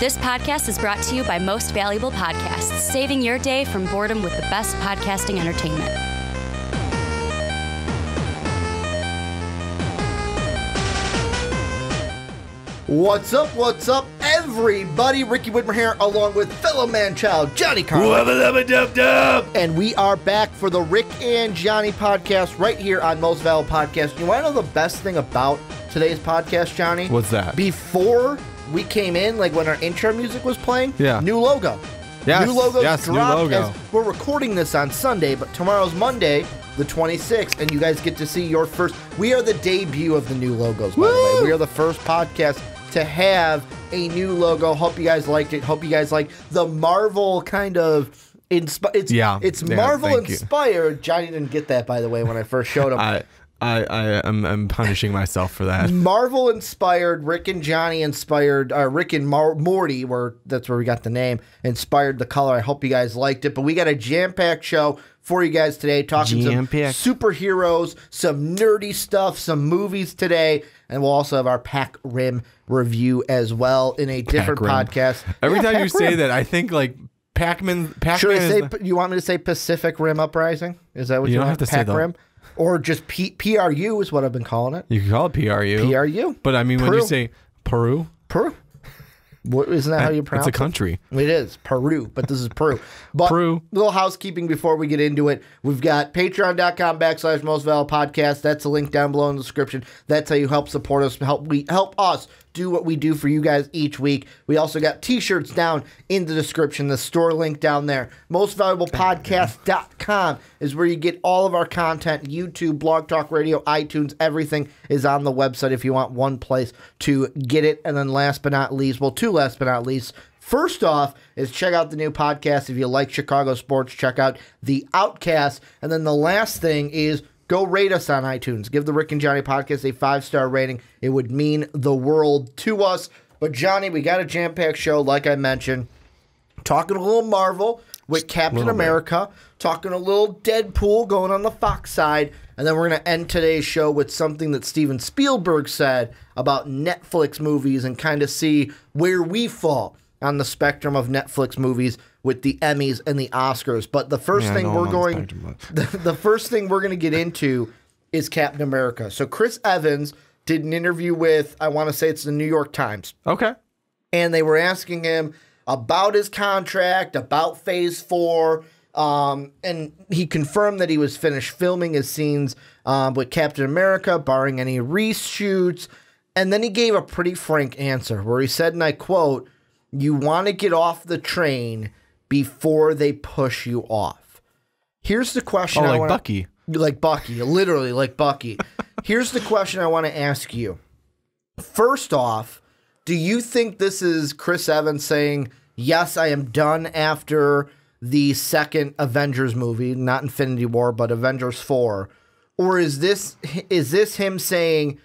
This podcast is brought to you by Most Valuable Podcasts, saving your day from boredom with the best podcasting entertainment. What's up, everybody? Ricky Widmer here, along with fellow man-child Johnny Karlic. And we are back for the Rick and Johnny podcast right here on Most Valuable Podcast. You want to know the best thing about today's podcast, Johnny? What's that? Before we came in, like when our intro music was playing, new logo. Yes, new logo yes, dropped. new logo. As we're recording this on Sunday, but tomorrow's Monday, the 26th, and you guys get to see your first. We are the debut of the new logos, by the way. We are the first podcast to have a new logo. Hope you guys liked it. Hope you guys like the Marvel kind of it's Marvel inspired. Johnny didn't get that, by the way, when I first showed him. I'm punishing myself for that. Marvel inspired, Rick and Johnny inspired, Rick and Morty, that's where we got the name, inspired the color. I hope you guys liked it. But we got a jam-packed show for you guys today, talking some superheroes, some nerdy stuff, some movies today, and we'll also have our Pac Rim review as well in a different podcast. Every time you say that, I think like Pac-Man. You want me to say Pacific Rim Uprising? Is that what you don't have to say? Pac Rim? Or just PRU is what I've been calling it. You can call it PRU. PRU. But I mean, Peru. when you say Peru. Isn't that how you pronounce it? It's a country. It is. Peru, but this is Peru. But little housekeeping before we get into it. We've got patreon.com/Most Valuable Podcast. That's a link down below in the description. That's how you help support us, help us do what we do for you guys each week. We also got t-shirts down in the description, the store link down there. MostValuablePodcast.com is where you get all of our content. YouTube, Blog Talk Radio, iTunes, everything is on the website if you want one place to get it. And then last but not least, two last but not least, first off is check out the new podcast. If you like Chicago sports, check out The Outcast. And then the last thing is go rate us on iTunes. Give the Rick and Johnny podcast a 5-star rating. It would mean the world to us. But Johnny, we got a jam-packed show, like I mentioned. Talking a little Marvel with Captain America. Talking a little Deadpool going on the Fox side. And then we're going to end today's show with something that Steven Spielberg said about Netflix movies and kind of see where we fall on the spectrum of Netflix movies with the Emmys and the Oscars. But the first thing we're going to get into is Captain America. So Chris Evans did an interview with, I want to say it's the New York Times. Okay. And they were asking him about his contract, about Phase 4, and he confirmed that he was finished filming his scenes with Captain America, barring any reshoots. And then he gave a pretty frank answer where he said, and I quote, "You want to get off the train before they push you off." Here's the question. Bucky. Like Bucky, literally like Bucky. Here's the question I want to ask you. First off, do you think this is Chris Evans saying, yes, I am done after the second Avengers movie, not Infinity War, but Avengers 4? Or is this him saying,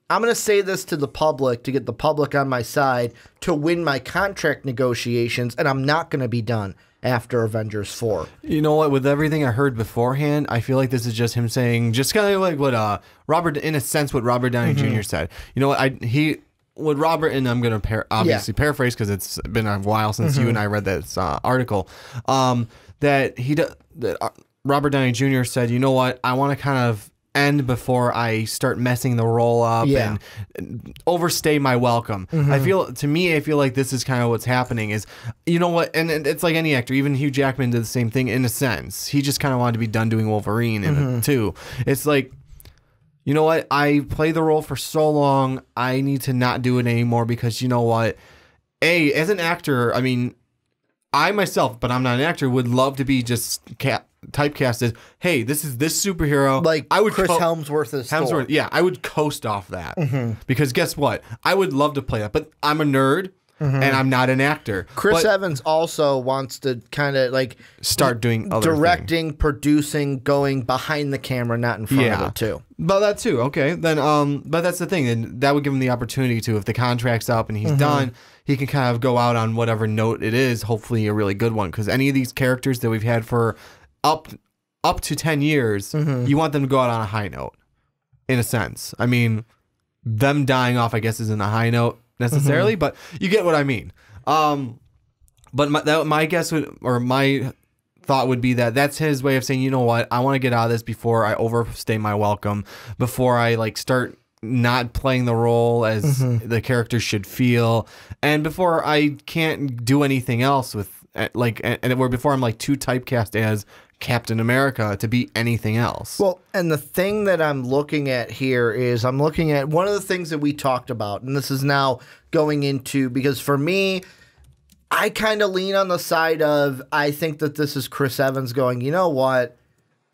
I'm going to say this to the public to get the public on my side to win my contract negotiations, and I'm not going to be done after Avengers 4. You know what? With everything I heard beforehand, I feel like this is just him saying, just kind of like what Robert Downey Jr. said. You know what? Robert, and I'm going to obviously paraphrase because it's been a while since you and I read this article, that Robert Downey Jr. said, you know what? I want to kind of end before I start messing the role up and overstay my welcome. I feel like this is kind of what's happening is, you know what, and it's like any actor, even Hugh Jackman did the same thing in a sense. He just kind of wanted to be done doing Wolverine in it too. It's like, you know what, I played the role for so long, I need to not do it anymore because you know what, as an actor, I mean, I myself, but I'm not an actor, would love to be just typecast as, hey, this is this superhero. Like I would Chris Hemsworth is Thor. Yeah, I would coast off that because guess what? I would love to play that, but I'm a nerd and I'm not an actor. Chris Evans also wants to kind of like start doing other directing, producing, going behind the camera, not in front of it too. But that too, okay. Then, but that's the thing, and that would give him the opportunity to, if the contract's up and he's done, he can kind of go out on whatever note it is. Hopefully, a really good one, because any of these characters that we've had for up to 10 years, you want them to go out on a high note, in a sense. I mean, them dying off, I guess, isn't a high note necessarily, but you get what I mean. But my guess would, or my thought would be that that's his way of saying, you know what, I want to get out of this before I overstay my welcome, before I like start not playing the role as the character should feel, and before I can't do anything else with like, and before I'm like too typecast as Captain America to be anything else. Well, and the thing that I'm looking at here is I'm looking at one of the things that we talked about, and this is now going into, because for me, I kind of lean on the side of, I think that this is Chris Evans going, you know what?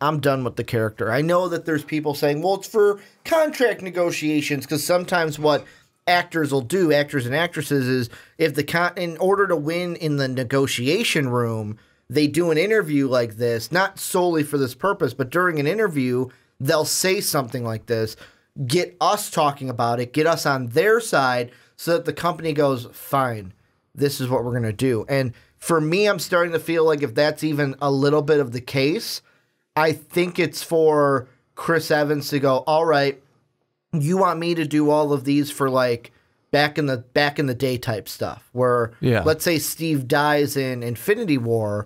I'm done with the character. I know that there's people saying, well, it's for contract negotiations, because sometimes what actors will do, actors and actresses, is if in order to win in the negotiation room, they do an interview like this, not solely for this purpose, but during an interview, they'll say something like this, get us talking about it, get us on their side, so that the company goes, fine, this is what we're going to do. And for me, I'm starting to feel like if that's even a little bit of the case, I think it's for Chris Evans to go, all right, you want me to do all of these for like back in the day type stuff where let's say Steve dies in Infinity War.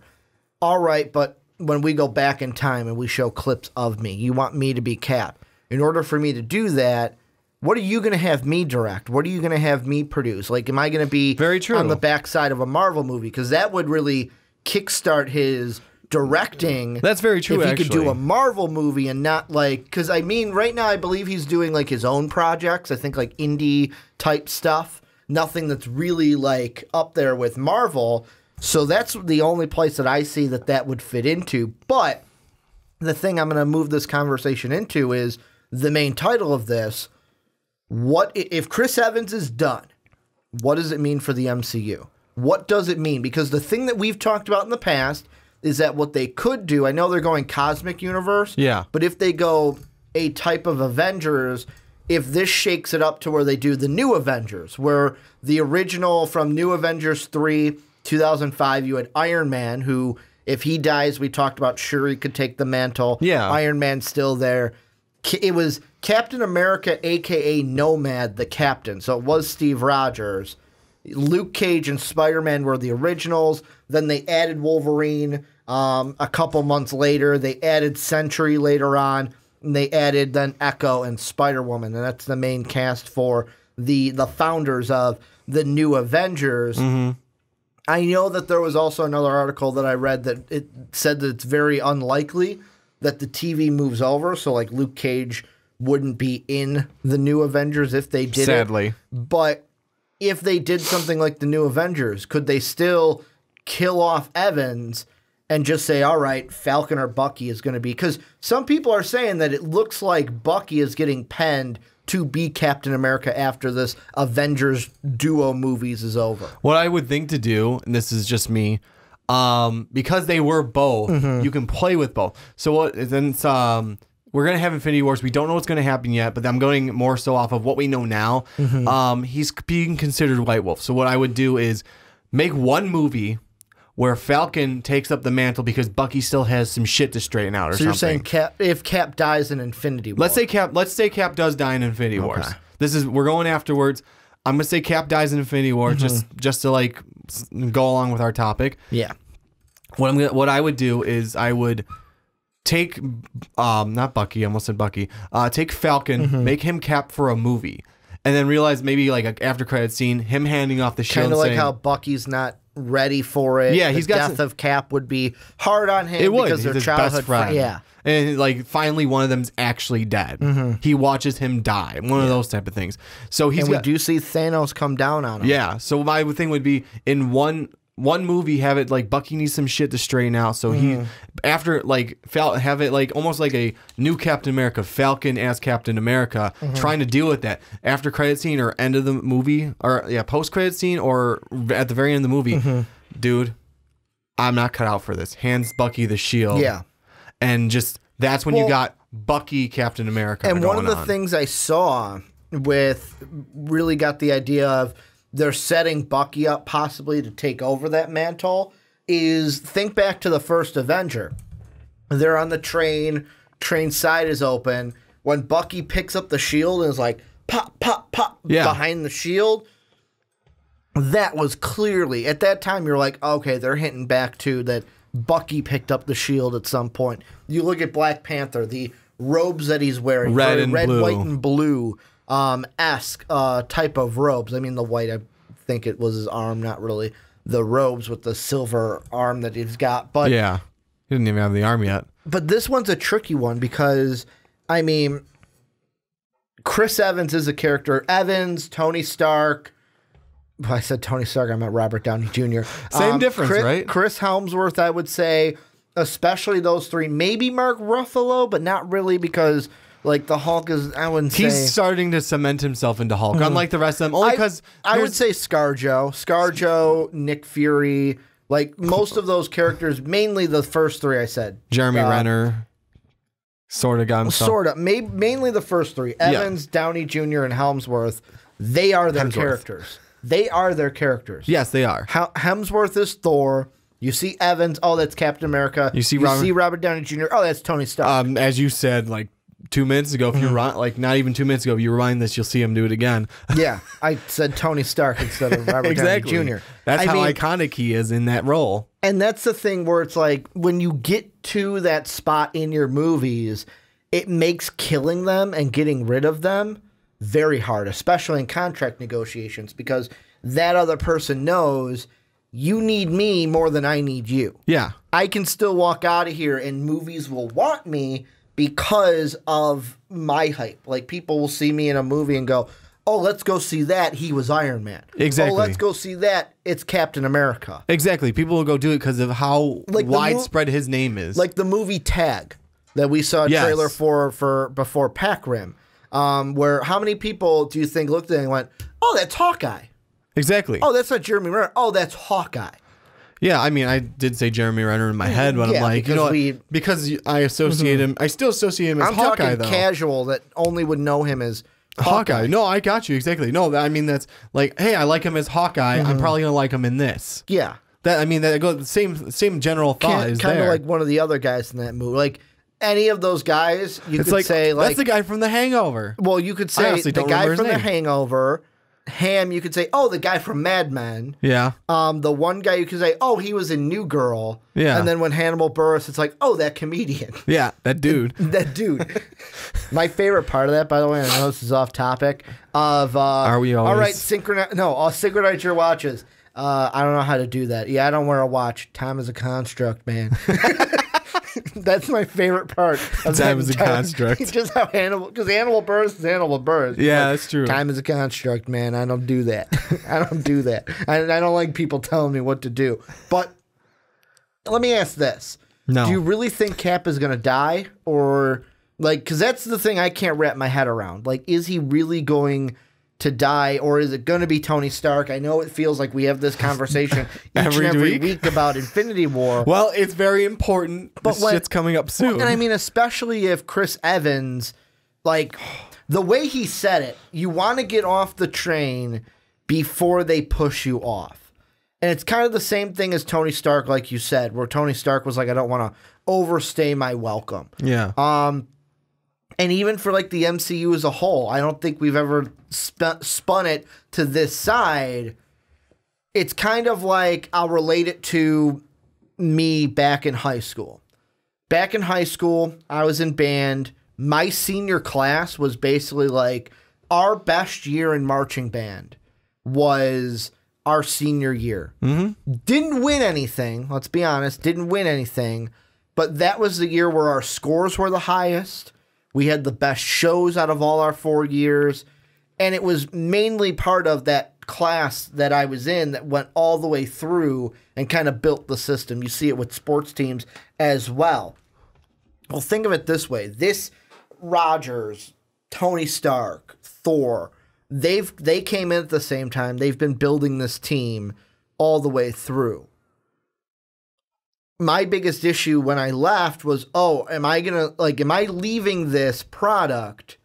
All right, but when we go back in time and we show clips of me, you want me to be Cap. In order for me to do that, what are you going to have me direct? What are you going to have me produce? Like, am I going to be on the backside of a Marvel movie? Because that would really kickstart his directing. That's very true, if he could do a Marvel movie and not like, because I mean, right now I believe he's doing like his own projects. I think like indie type stuff. Nothing that's really like up there with Marvel. So that's the only place that I see that would fit into. But the thing I'm going to move this conversation into is the main title of this. What if Chris Evans is done? What does it mean for the MCU? What does it mean? Because the thing that we've talked about in the past is that what they could do, I know they're going cosmic universe, but if they go a type of Avengers, if this shakes it up to where they do the new Avengers, where the original from New Avengers 3, 2005, you had Iron Man, who, if he dies, we talked about Shuri could take the mantle. Iron Man's still there. It was Captain America, a.k.a. Nomad, the captain. So it was Steve Rogers. Luke Cage and Spider-Man were the originals. Then they added Wolverine a couple months later. They added Sentry later on. And they added then Echo and Spider-Woman. And that's the main cast for the founders of the new Avengers. I know that there was also another article that I read that it said that it's very unlikely that the TV moves over. So like Luke Cage wouldn't be in the new Avengers if they did Sadly. But if they did something like the new Avengers, could they still kill off Evans and just say, all right, Falcon or Bucky is going to be... Because some people are saying that it looks like Bucky is getting penned to be Captain America after this Avengers duo movies is over. What I would think to do, and this is just me, because they were both, you can play with both. So what then we're going to have Infinity Wars. We don't know what's going to happen yet, but I'm going more so off of what we know now. He's being considered White Wolf. So what I would do is make one movie where Falcon takes up the mantle because Bucky still has some shit to straighten out or something. So you're saying if Cap dies in Infinity War. Let's say Cap does die in Infinity Wars. We're going afterwards. I'm going to say Cap dies in Infinity War just to like go along with our topic. Yeah. What I would do is I would take not Bucky, I almost said Bucky. Take Falcon, make him Cap for a movie, and then realize maybe like an after credit scene, him handing off the shield. Kind of like how Bucky's not ready for it. Yeah, he's got death of Cap would be hard on him because he's their childhood best friend. Yeah. And like finally one of them's actually dead. He watches him die. One of those type of things. So we do see Thanos come down on him. Yeah. So my thing would be in one movie, have it like Bucky needs some shit to straighten out. So he after like have it like almost like a new Captain America, Falcon as Captain America, trying to deal with that after credit scene or end of the movie or post credit scene or at the very end of the movie. Dude, I'm not cut out for this. Hands Bucky the shield. Yeah. And just that's when you got Bucky Captain America. And one of the things I saw really got the idea of they're setting Bucky up possibly to take over that mantle is think back to the first Avenger. They're on the train side is open. When Bucky picks up the shield and is like, pop, pop, pop, behind the shield, that was clearly, at that time, you're like, okay, they're hinting back to that Bucky picked up the shield at some point. You look at Black Panther, the robes that he's wearing, red, white, and blue esque type of robes. I mean, the white, I think it was his arm, not really the robes with the silver arm that he's got. But yeah, he didn't even have the arm yet. But this one's a tricky one because, I mean, Chris Evans is a character. Evans, Tony Stark. Well, I said Tony Stark, I meant Robert Downey Jr. Same difference, right? Chris Helmsworth, I would say, especially those three. Maybe Mark Ruffalo, but not really because, like, the Hulk is, I wouldn't say. He's starting to cement himself into Hulk, unlike the rest of them. Only because I would say ScarJo, Nick Fury, like, most of those characters, mainly the first three I said. Jeremy Renner. Sort of got himself. Sort of. Mainly the first three. Evans, Downey Jr., and Helmsworth. They are their characters. They are their characters. Yes, they are. Hemsworth is Thor. You see Evans. Oh, that's Captain America. You see Robert Downey Jr. Oh, that's Tony Stark. As you said, like 2 minutes ago, if you like not even 2 minutes ago, if you rewind this, you'll see him do it again. Yeah, I said Tony Stark instead of Robert Downey Jr. That's how iconic he is in that role. And that's the thing where it's like when you get to that spot in your movies, it makes killing them and getting rid of them very hard, especially in contract negotiations, because that other person knows you need me more than I need you. Yeah. I can still walk out of here and movies will want me because of my hype. Like, people will see me in a movie and go, oh, let's go see that. He was Iron Man. Exactly. Oh, let's go see that. It's Captain America. Exactly. People will go do it because of how widespread his name is. Like the movie Tag that we saw a trailer for before Pac Rim. Where how many people do you think looked at it and went, oh, that's Hawkeye? Exactly. Oh, that's not Jeremy Renner. Oh, that's Hawkeye. Yeah, I mean, I did say Jeremy Renner in my head, but I'm like, you know what? Because I associate him, I still associate him as Hawkeye, I'm talking casual that only would know him as Hawkeye. No, I got you, exactly. No, I mean, that's like, hey, I like him as Hawkeye, I'm probably going to like him in this. Yeah. That, I mean, that goes the same general thought is kind there. of like one of the other guys in that movie. Like, any of those guys, you could say, like... That's the guy from The Hangover. Well, you could say the guy from The Hangover. Ham, you could say, oh, the guy from Mad Men. Yeah. The one guy you could say, oh, he was in New Girl. Yeah. And then when Hannibal Buress, it's like, oh, that comedian. Yeah, that dude. That dude. My favorite part of that, by the way, I know this is off topic, of... Are we always... All right, I'll synchronize your watches. I don't know how to do that. Yeah, I don't wear a watch. Time is a construct, man. That's my favorite part. Time is a construct. Just how because Hannibal Buress is Hannibal Buress. Yeah, that's true. Time is a construct, man. I don't do that. I don't do that. I don't like people telling me what to do. But let me ask this. No. Do you really think Cap is going to die? Or, like, because that's the thing I can't wrap my head around. Like, is he really going to die, or is it going to be Tony Stark? I know it feels like we have this conversation every week about Infinity War. Well, it's very important. But shit's coming up soon. And I mean, especially if Chris Evans, like, the way he said it, you want to get off the train before they push you off. And it's kind of the same thing as Tony Stark, like you said, where Tony Stark was like, I don't want to overstay my welcome. Yeah. And even for, like, the MCU as a whole, I don't think we've ever spun it to this side. It's kind of like, I'll relate it to me back in high school. Back in high school, I was in band. My senior class was basically like, our best year in marching band was our senior year. Mm-hmm. Didn't win anything, let's be honest, didn't win anything, but that was the year where our scores were the highest. We had the best shows out of all our 4 years, and it was mainly part of that class that I was in that went all the way through and kind of built the system. You see it with sports teams as well. Well, think of it this way. This Rogers, Tony Stark, Thor, they came in at the same time. They've been building this team all the way through. My biggest issue when I left was, am I leaving this product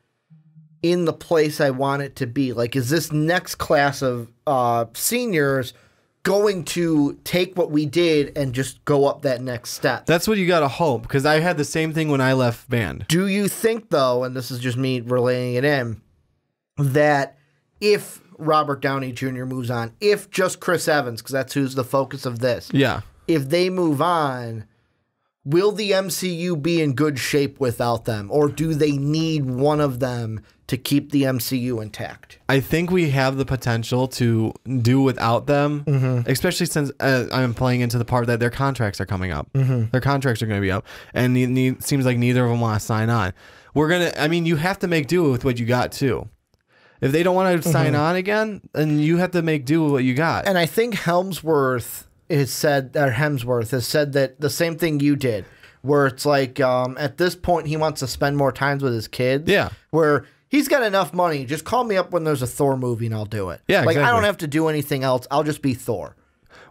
in the place I want it to be? Like, is this next class of seniors going to take what we did and just go up that next step? That's what you got to hope, because I had the same thing when I left band. Do you think, though, and this is just me relaying it in, that if Robert Downey Jr. moves on, if just Chris Evans, because that's who's the focus of this. Yeah. If they move on, will the MCU be in good shape without them? Or do they need one of them to keep the MCU intact? I think we have the potential to do without them, especially since I'm playing into the part that their contracts are coming up. Their contracts are going to be up, and it seems like neither of them want to sign on. You have to make do with what you got, too. If they don't want to sign on again, then you have to make do with what you got. And I think Hemsworth has said that the same thing you did, where it's like at this point he wants to spend more time with his kids. Yeah. Where he's got enough money. Just call me up when there's a Thor movie and I'll do it. Yeah, like exactly. I don't have to do anything else. I'll just be Thor.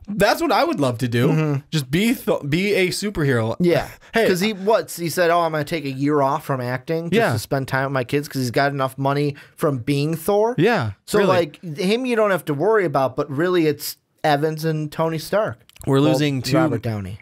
That's what I would love to do. Just be a superhero. Yeah. Hey, because he said, oh, I'm going to take a year off from acting just to spend time with my kids because he's got enough money from being Thor. Yeah. So really. like him, you don't have to worry about, but really it's Evans and Tony Stark. We're losing Robert Downey.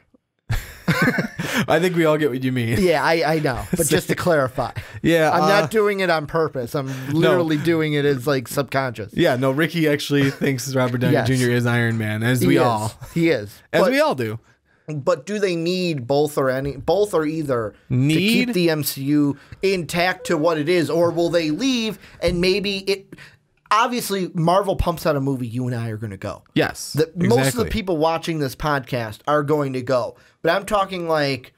I think we all get what you mean. Yeah, I know. But just to clarify. Yeah. I'm not doing it on purpose. I'm literally doing it as like subconscious. Yeah, no, Ricky actually thinks Robert Downey Jr. is Iron Man, as we all. He is. As we all do. But do they need both or either to keep the MCU intact to what it is? Or will they leave and maybe it... Obviously, Marvel pumps out a movie, you and I are going to go. Yes, Most of the people watching this podcast are going to go. But I'm talking like...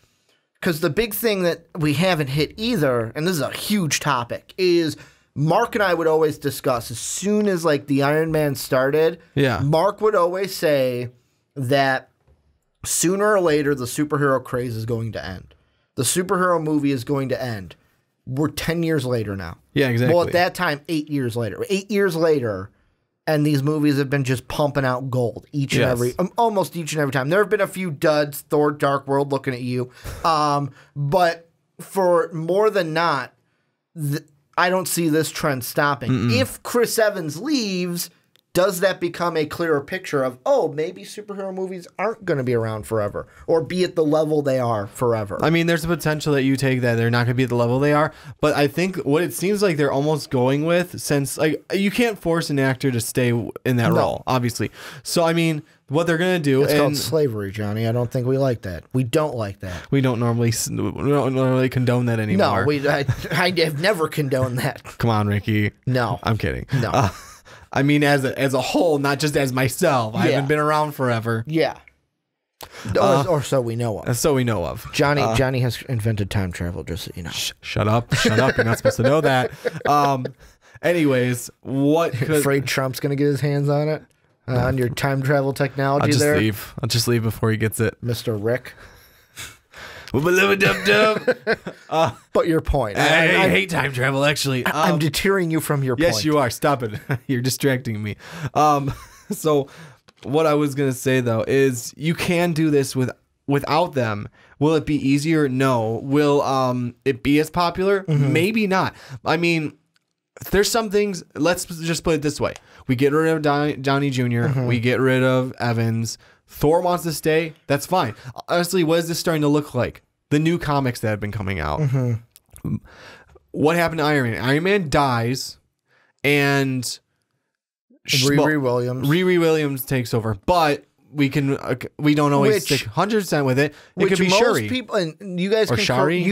Because the big thing that we haven't hit either, and this is a huge topic, is Mark and I would always discuss, as soon as like the Iron Man started, Mark would always say that sooner or later the superhero craze is going to end. The superhero movie is going to end. We're 10 years later now. Yeah, exactly. Well, at that time, 8 years later. 8 years later, and these movies have been just pumping out gold almost each and every time. There have been a few duds, Thor, Dark World, looking at you. But for more than not, I don't see this trend stopping. If Chris Evans leaves, does that become a clearer picture of, oh, maybe superhero movies aren't going to be around forever or be at the level they are forever? I mean, there's a potential that you take that they're not going to be at the level they are. But I think what it seems like they're almost going with, since like you can't force an actor to stay in that role, obviously. So, I mean, what they're going to do... It's called slavery, Johnny. I don't think we like that. We don't like that. We don't normally condone that anymore. No, I have never condoned that. Come on, Ricky. No. I'm kidding. No. I mean, as a whole, not just as myself. I haven't been around forever. Yeah. Or so we know of. So we know of. Johnny has invented time travel, just so you know. Shut up. Shut up. You're not supposed to know that. Anyways, what could... Afraid Trump's going to get his hands on it? On your time travel technology I'll just leave before he gets it. Mr. Rick. But your point. I hate time travel, actually. I'm deterring you from your point. Yes, you are. Stop it. You're distracting me. So what I was going to say, though, is you can do this without them. Will it be easier? No. Will it be as popular? Maybe not. I mean, there's some things. Let's just put it this way. We get rid of Downey Jr. We get rid of Evans. Thor wants to stay. That's fine. Honestly, what is this starting to look like? The new comics that have been coming out. What happened to Iron Man? Iron Man dies, and Riri Williams takes over. But we don't always stick 100% with it. It could be Shuri. People, and you guys or can Shuri.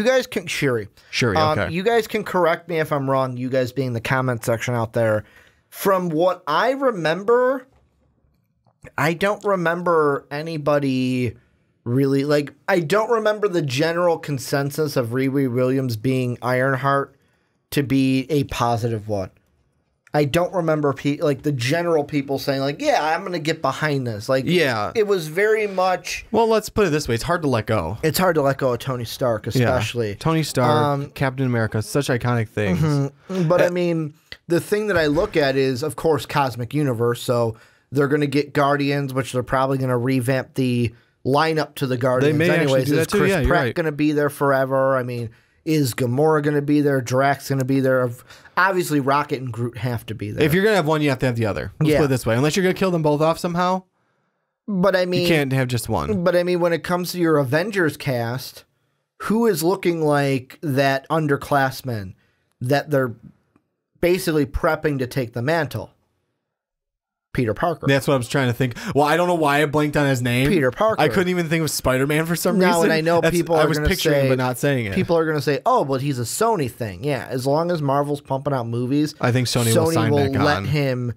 Shuri. Shuri. Okay. You guys can correct me if I'm wrong. You guys being the comment section out there. From what I remember, I don't remember anybody really, like, I don't remember the general consensus of Riri Williams being Ironheart to be a positive one. I don't remember the general people saying like, yeah, I'm going to get behind this. Like, yeah, it was very much. Well, let's put it this way. It's hard to let go. It's hard to let go of Tony Stark, especially. Yeah. Tony Stark, Captain America, such iconic things. But I mean, the thing that I look at is, of course, Cosmic Universe. So they're going to get Guardians, which they're probably going to revamp the lineup to the Guardians. They may anyways. do that Is too. Chris Pratt going to be there forever? I mean, is Gamora going to be there? Drax going to be there? Obviously, Rocket and Groot have to be there. If you're going to have one, you have to have the other. Let's put it this way. Unless you're going to kill them both off somehow. But I mean, you can't have just one. But I mean, when it comes to your Avengers cast, who is looking like that underclassman that they're basically prepping to take the mantle? Peter Parker. That's what I was trying to think. Well, I don't know why I blanked on his name. Peter Parker. I couldn't even think of Spider-Man for some reason. No, and I know people are going to say, but not saying it. People are going to say, "Oh, but he's a Sony thing." Yeah, as long as Marvel's pumping out movies, I think Sony will sign back let on. him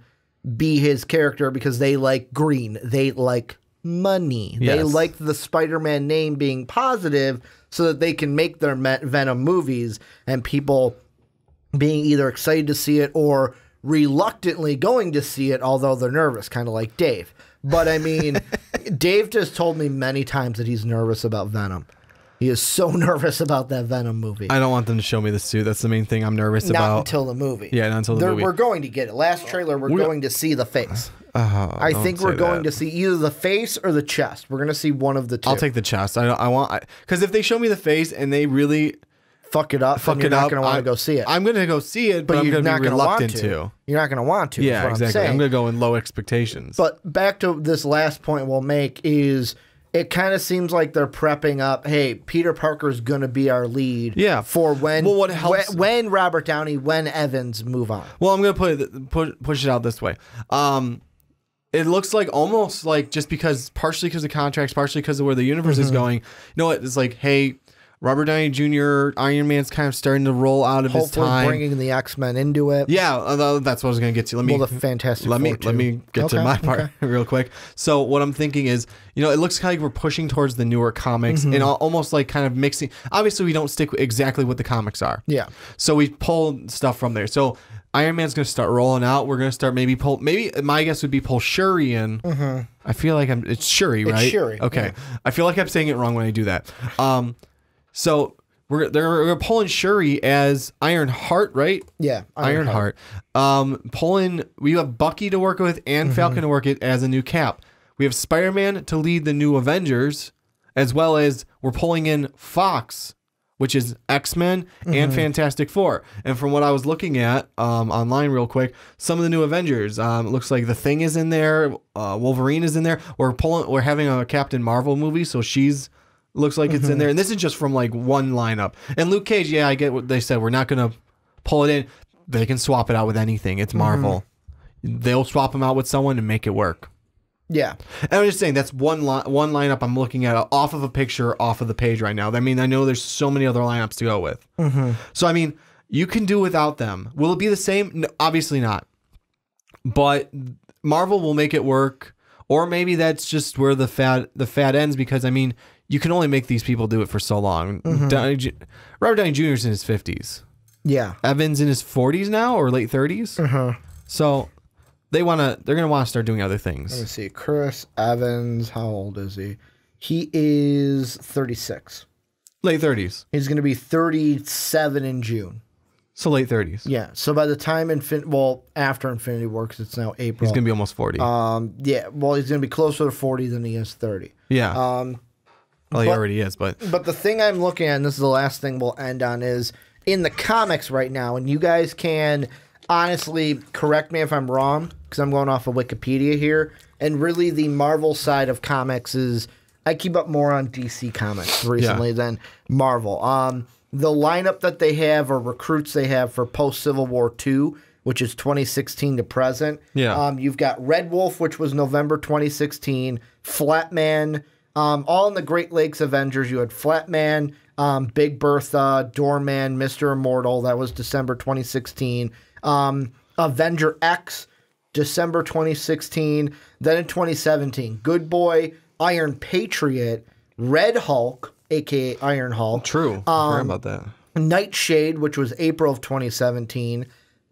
be his character because they like green, they like money, Yes. they like the Spider-Man name being positive, so that they can make their Venom movies and people being either excited to see it or reluctantly going to see it, although they're nervous, kind of like Dave. But I mean, Dave just told me many times that he's nervous about Venom. He is so nervous about that Venom movie. I don't want them to show me the suit. That's the main thing I'm nervous about. Not until the movie. Yeah, not until the movie. We're going to get it. Last trailer, we're going to see the face. I think we're going to see either the face or the chest. We're going to see one of the two. I'll take the chest. I want, because if they show me the face and they really fuck it up, you're not going to want to go see it. I'm going to go see it, but I'm going to be reluctant to. You're not going to want to. Yeah, exactly. I'm going to go in low expectations. But back to this last point we'll make is it kind of seems like they're prepping up, hey, Peter Parker's going to be our lead for when, when Robert Downey, when Evans move on. Well, I'm going to push it out this way. It looks like almost like just because, partially because of contracts, partially because of where the universe is going. You know what? It's like, hey, Robert Downey Jr., Iron Man's kind of starting to roll out of his time. Hopefully bringing the X-Men into it. Yeah, that's what I was going to get to. The Fantastic Four let me get to my part real quick. So what I'm thinking is, you know, it looks like we're pushing towards the newer comics and almost like kind of mixing. Obviously, we don't stick exactly what the comics are. Yeah. So we pull stuff from there. So Iron Man's going to start rolling out. We're going to start maybe my guess would be pull Shuri in. I feel like it's Shuri, right? It's Shuri. Okay. Yeah. I feel like I'm saying it wrong when I do that. So they're pulling Shuri as Ironheart, right? Yeah, Ironheart. We have Bucky to work with and Falcon to work it as a new Cap. We have Spider-Man to lead the new Avengers, as well as we're pulling in Fox, which is X-Men and Fantastic Four. And from what I was looking at online real quick, some of the new Avengers, it looks like The Thing is in there, Wolverine is in there. We're having a Captain Marvel movie, so looks like it's in there. And this is just from like one lineup. And Luke Cage, yeah, I get what they said. We're not going to pull it in. They can swap it out with anything. It's Marvel. They'll swap them out with someone and make it work. Yeah. And I'm just saying that's one lineup I'm looking at off of a picture off of the page right now. I mean, I know there's so many other lineups to go with. So, I mean, you can do without them. Will it be the same? No, obviously not. But Marvel will make it work. Or maybe that's just where the fad ends because, I mean, you can only make these people do it for so long. Robert Downey Jr. is in his 50s. Yeah. Evans in his 40s now or late 30s. So they're going to want to start doing other things. Let me see. Chris Evans, how old is he? He is 36. Late 30s. He's going to be 37 in June. So late 30s. Yeah. So by the time after Infinity War, because it's now April. He's going to be almost 40. Yeah. Well, he's going to be closer to 40 than he is 30. Yeah. Well, he already is, but the thing I'm looking at, and this is the last thing we'll end on, is in the comics right now, and you guys can honestly correct me if I'm wrong, because I'm going off of Wikipedia here, and really the Marvel side of comics is, I keep up more on DC Comics recently than Marvel. The lineup that they have, or recruits they have for post-Civil War 2, which is 2016 to present. Yeah. You've got Red Wolf, which was November 2016, Flatman, all in the Great Lakes Avengers. You had Flatman, Big Bertha, Doorman, Mr. Immortal. That was December 2016. Avenger X, December 2016. Then in 2017, Good Boy, Iron Patriot, Red Hulk, a.k.a. Iron Hulk. True. I forgot about that. Nightshade, which was April of 2017.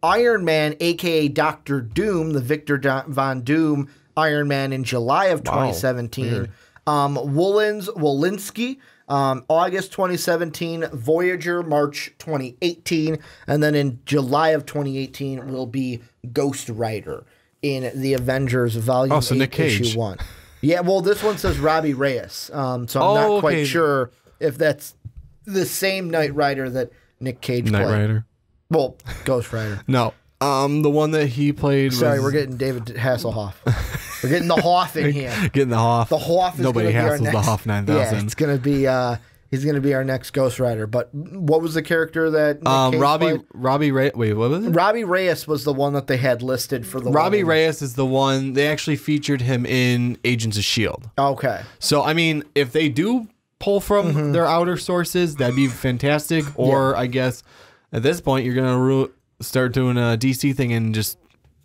Iron Man, a.k.a. Dr. Doom, the Victor Von Doom Iron Man in July of 2017. Walensky, August 2017, Voyager, March 2018, and then in July of 2018 will be Ghost Rider in the Avengers Volume 8, Nick Cage. Issue 1. Yeah, well, this one says Robbie Reyes, so I'm not quite sure if that's the same Knight Rider that Nick Cage played. Knight Rider? Well, Ghost Rider. No. The one that he played Sorry, we're getting David Hasselhoff. We're getting the Hoff in here. Getting the Hoff. The Hoff is Nobody hassles the Hoff 9000. Yeah, it's going to be He's going to be our next Ghost Rider. But what was the character that Nick Cage played? Robbie Reyes. Wait, what was it? Robbie Reyes was the one that they had listed for the Robbie Reyes is the one they actually featured him in Agents of S.H.I.E.L.D. Okay. So I mean, if they do pull from their outer sources, that'd be fantastic. Or I guess at this point you're gonna start doing a DC thing and just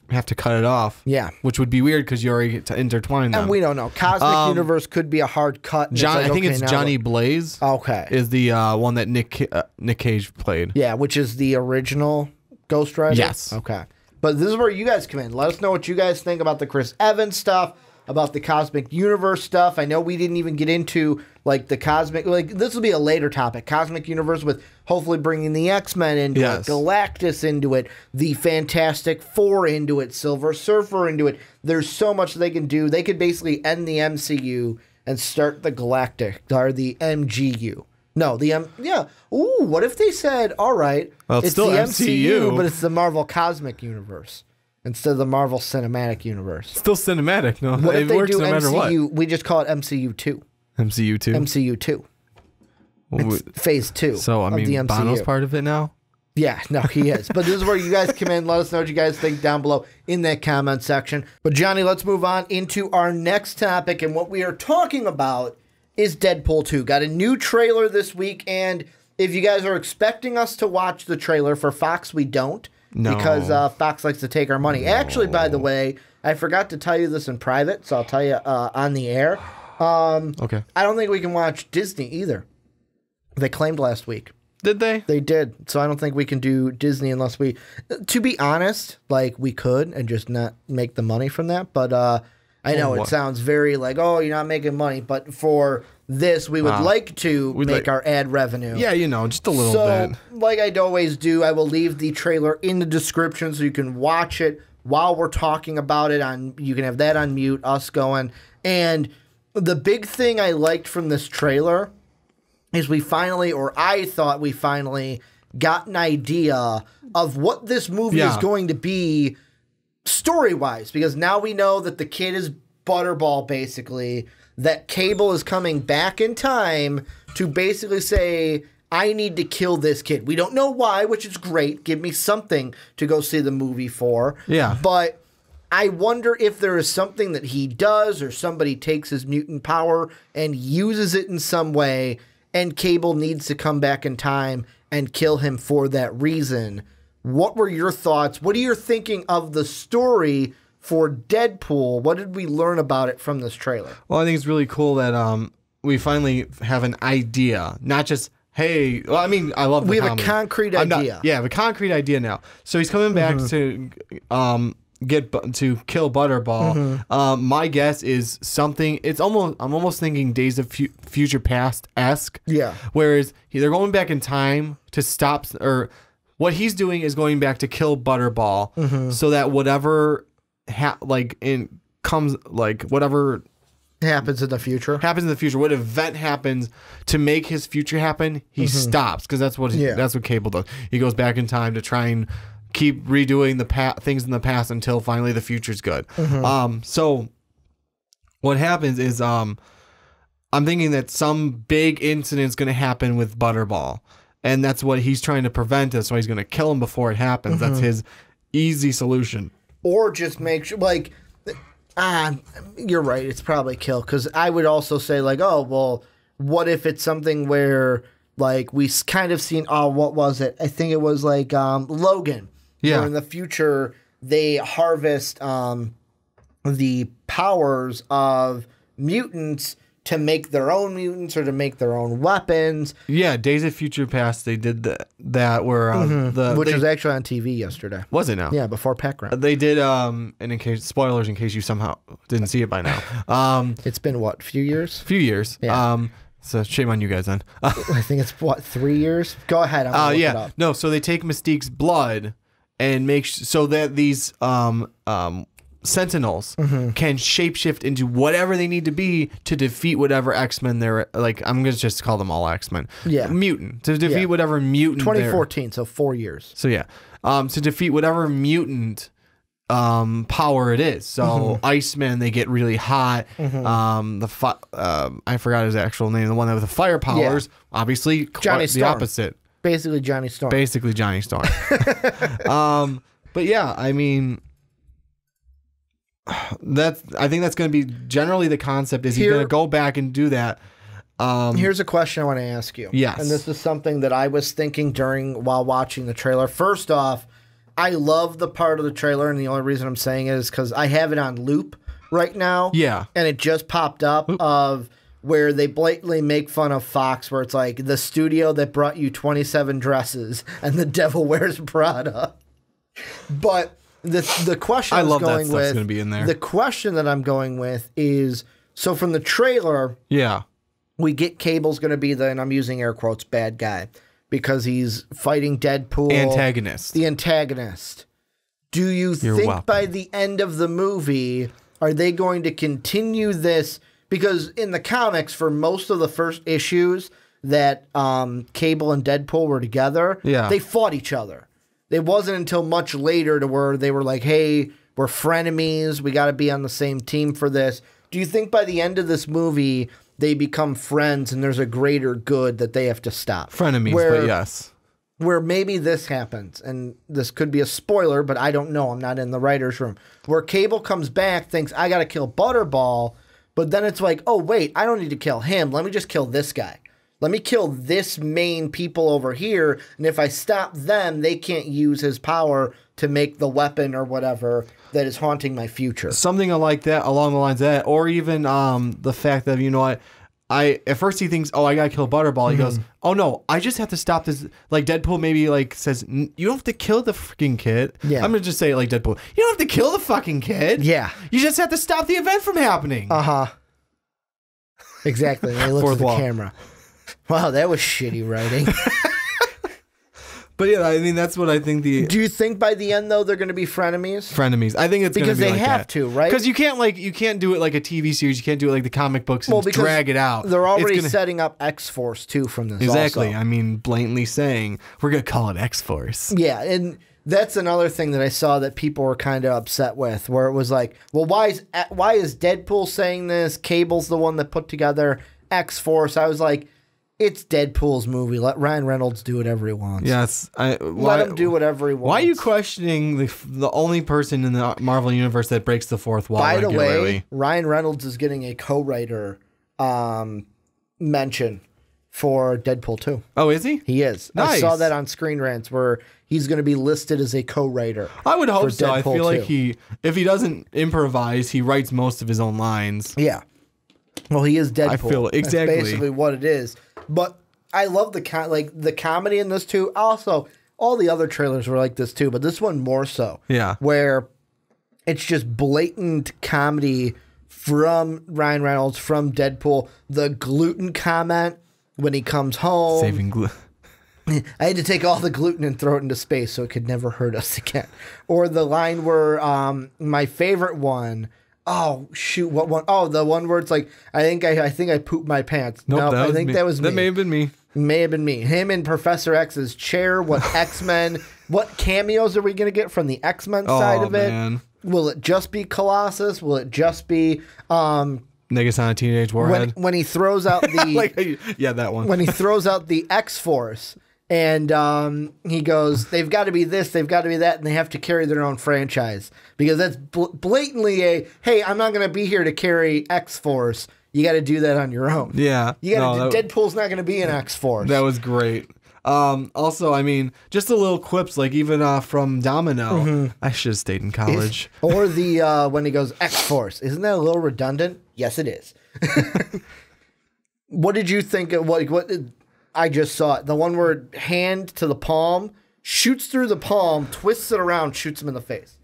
have to cut it off. Yeah. Which would be weird because you already get to intertwine them. And we don't know. Cosmic Universe could be a hard cut. I think it's Johnny Blaze. Okay. Is the one that Nick Cage played. Yeah, which is the original Ghost Rider? Yes. Okay. But this is where you guys come in. Let us know what you guys think about the Chris Evans stuff, about the Cosmic Universe stuff. I know we didn't even get into like the Cosmic, like this will be a later topic. Cosmic Universe with hopefully bringing the X-Men into it, Galactus into it, the Fantastic Four into it, Silver Surfer into it. There's so much they can do. They could basically end the MCU and start the Galactic or the MGU. No, yeah. Ooh, what if they said, all right, well, it's still the MCU, but it's the Marvel Cosmic Universe instead of the Marvel Cinematic Universe. Still cinematic, no? What if they works do no matter MCU? what. We just call it MCU 2. MCU 2? MCU 2. It's phase 2 so, I mean, of the MCU. Bono's part of it now? Yeah, no, he is. But this is where you guys come in. Let us know what you guys think down below in that comment section. But Johnny, let's move on into our next topic. And what we are talking about is Deadpool 2. Got a new trailer this week. And if you guys are expecting us to watch the trailer for Fox, we don't. No. Because Fox likes to take our money. No. Actually, by the way, I forgot to tell you this in private, so I'll tell you on the air. Okay. I don't think we can watch Disney either. They claimed last week. Did they? They did. So I don't think we can do Disney unless we... To be honest, like, we could and just not make the money from that. But I know it sounds very like, oh, you're not making money. But for this, we would like to make our ad revenue. Yeah, you know, just a little bit. Like I always do, I will leave the trailer in the description so you can watch it while we're talking about it. You can have that on mute, us going. And the big thing I liked from this trailer is I thought we finally got an idea of what this movie is going to be story-wise. Because now we know that the kid is Butterball, basically. That Cable is coming back in time to basically say, I need to kill this kid. We don't know why, which is great. Give me something to go see the movie for. Yeah. But I wonder if there is something that he does or somebody takes his mutant power and uses it in some way, and Cable needs to come back in time and kill him for that reason. What were your thoughts? What are you thinking of the story for Deadpool? What did we learn about it from this trailer? Well, I think it's really cool that we finally have an idea, not just, hey, well, I mean, I love the We have a concrete idea. I have a concrete idea now. So he's coming back to kill Butterball. My guess is something. I'm almost thinking Days of Future Past-esque. Yeah. Whereas they're going back in time to stop, or what he's doing is going back to kill Butterball, so that whatever whatever happens in the future. What event happens to make his future happen, he stops, because that's what Cable does. He goes back in time to try and keep redoing the things in the past until finally the future's good. So what happens is I'm thinking that some big incident's going to happen with Butterball, and that's what he's trying to prevent. That's why he's going to kill him before it happens. That's his easy solution. Or just make sure, like, you're right, it's probably kill, because I would also say, like, oh, well, what if it's something where, like, we kind of seen, what was it? I think it was, like, Logan. Yeah. Where in the future, they harvest the powers of mutants to make their own mutants or to make their own weapons. Yeah, Days of Future Past, they did that where which was actually on TV yesterday. Was it now? Yeah, before Pac-Man. They did, and in case spoilers, in case you somehow didn't see it by now. It's been what, few years? Few years. Yeah. So shame on you guys then. I think it's 3 years. Go ahead. I'm gonna look it up. No, so they take Mystique's blood and make so that these Sentinels can shapeshift into whatever they need to be to defeat whatever X-Men they're like. I'm gonna just call them all X-Men. Yeah, mutant to defeat whatever mutant. 2014, so 4 years. So yeah, to defeat whatever mutant power it is. So Iceman, they get really hot. I forgot his actual name. The one that with the fire powers, obviously Johnny the Storm. opposite. Basically Johnny Storm. Basically Johnny Storm. But yeah, I mean, I think that's going to be generally the concept. Is he's going to go back and do that. Here's a question I want to ask you. Yes. And this is something that I was thinking while watching the trailer. First off, I love the part of the trailer, and the only reason I'm saying it is because I have it on loop right now. Yeah. And it just popped up of where they blatantly make fun of Fox, where it's like the studio that brought you 27 dresses and the devil wears Prada. But the question I love going that stuff's going to be in there. The question that I'm going with is, so from the trailer, we get Cable's going to be and I'm using air quotes, bad guy, because he's fighting Deadpool. Antagonist. The antagonist. Do you think by the end of the movie, are they going to continue this? Because in the comics, for most of the first issues that Cable and Deadpool were together, they fought each other. It wasn't until much later to where they were like, hey, we're frenemies. We got to be on the same team for this. Do you think by the end of this movie, they become friends and there's a greater good that they have to stop? Frenemies, but yes. Where maybe this happens, and this could be a spoiler, but I don't know. I'm not in the writer's room. Where Cable comes back, thinks, I got to kill Butterball, but then it's like, oh, wait, I don't need to kill him. Let me just kill this guy. Let me kill this main people over here, and if I stop them, they can't use his power to make the weapon or whatever that is haunting my future. Something like that, along the lines of that, or even the fact that, you know what, at first he thinks, oh, I gotta kill Butterball. He goes, oh no, I just have to stop this. Like Deadpool maybe like says, you don't have to kill the freaking kid. Yeah. I'm gonna just say it like Deadpool. You don't have to kill the fucking kid. Yeah. You just have to stop the event from happening. Exactly. And he looks at the camera. Wow, that was shitty writing. But yeah, I mean, that's what I think Do you think by the end, though, they're going to be frenemies? Frenemies. I think it's going to be because like they have to, right? Because you can't do it like a TV series. You can't do it like the comic books and drag it out. They're already setting up X-Force, too, from this Exactly. also. I mean, blatantly saying, we're going to call it X-Force. Yeah, and that's another thing that I saw that people were kind of upset with, where it was like, well, why is Deadpool saying this? Cable's the one that put together X-Force. I was like, it's Deadpool's movie. Let Ryan Reynolds do whatever he wants. Yes. Let him do whatever he wants. Why are you questioning the only person in the Marvel Universe that breaks the fourth wall regularly? By the way, Ryan Reynolds is getting a co-writer mention for Deadpool 2. Oh, is he? He is. Nice. I saw that on Screen Rants where he's going to be listed as a co-writer. I would hope so. Deadpool I feel 2. like if he doesn't improvise, he writes most of his own lines. Yeah. Well, he is Deadpool. I feel exactly. That's basically what it is. But I love the comedy in this too. Also, all the other trailers were like this too, but this one more so. Yeah. Where it's just blatant comedy from Ryan Reynolds, from Deadpool. The gluten comment when he comes home. Saving gluten. I had to take all the gluten and throw it into space so it could never hurt us again. Or the line where my favorite one. Oh shoot! What one? Oh, the one where it's like, I think I pooped my pants. Nope, no, I think that was me. That may have been me. May have been me. Him in Professor X's chair. What X-Men? What cameos are we gonna get from the X-Men side of it? Man. Will it just be Colossus? Will it just be Negasonic Teenage Warhead? When he throws out the yeah, that one. When he throws out the X-Force. And he goes, they've got to be this, they've got to be that, and they have to carry their own franchise. Because that's blatantly hey, I'm not going to be here to carry X-Force. You got to do that on your own. Yeah. You got to. Deadpool's not going to be an X-Force. That was great. Also, I mean, just the little quips, like even from Domino. I should have stayed in college. Or the when he goes X-Force. Isn't that a little redundant? Yes, it is. What did you think of what I just saw it. The one where hand to the palm, shoots through the palm, twists it around, shoots him in the face.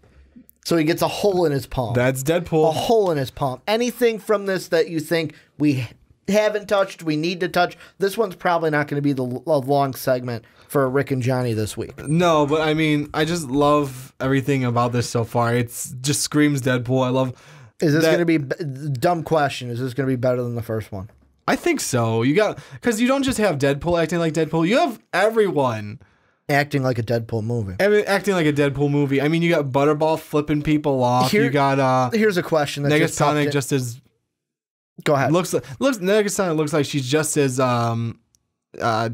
So he gets a hole in his palm. That's Deadpool. A hole in his palm. Anything from this that you think we haven't touched, we need to touch? This one's probably not going to be the long segment for Rick and Johnny this week. No, but I mean, I just love everything about this so far. It's just screams Deadpool. I love. Is this going to be dumb question? Is this going to be better than the first one? I think so. Because you don't just have Deadpool acting like Deadpool. You have everyone acting like a Deadpool movie. I mean, acting like a Deadpool movie. I mean, you got Butterball flipping people off. You got here's a question that Negasonic just as. Go ahead. Negasonic looks like she's just as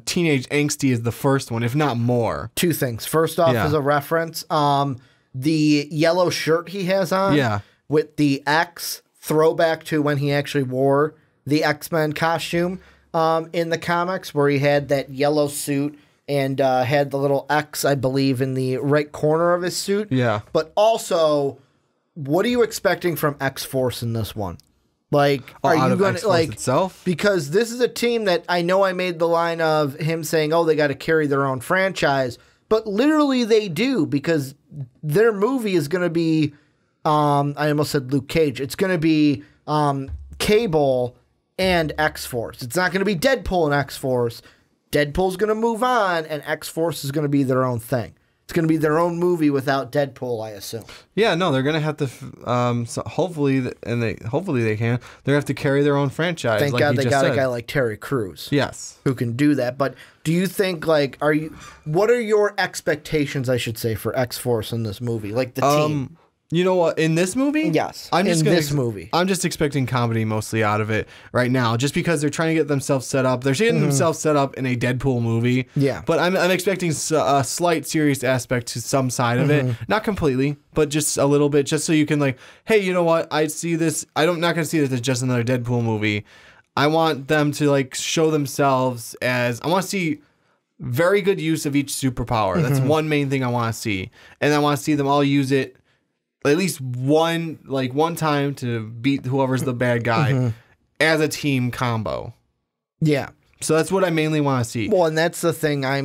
teenage angsty as the first one, if not more. Two things. First off, as a reference, the yellow shirt he has on, with the X throwback to when he actually wore the X-Men costume in the comics, where he had that yellow suit and had the little X, I believe, in the right corner of his suit. Yeah. But also, what are you expecting from X-Force in this one? Like, are you going to, like, itself? Because this is a team that I know I made the line of him saying, oh, they got to carry their own franchise, but literally they do, because their movie is going to be, I almost said Luke Cage. It's going to be Cable and X-Force. It's not going to be Deadpool and X-Force. Deadpool's going to move on, and X-Force is going to be their own thing. It's going to be their own movie without Deadpool, I assume. Yeah, no, they're going to have to. So hopefully they can. They're going to have to carry their own franchise. Thank God they got a guy like Terry Crews. Yes, who can do that. But do you think, like, what are your expectations, I should say, for X-Force in this movie? Like the team. You know what? In this movie? Yes. I'm just expecting comedy mostly out of it right now, just because they're trying to get themselves set up. They're getting themselves set up in a Deadpool movie. Yeah. But I'm expecting a slight serious aspect to some side of it. Not completely, but just a little bit, just so you can, like, hey, you know what? I see this. I'm not going to see this as just another Deadpool movie. I want them to, like, show themselves as, I want to see very good use of each superpower. That's one main thing I want to see. And I want to see them all use it at least one time to beat whoever's the bad guy as a team combo. Yeah. So that's what I mainly want to see. Well, and that's the thing I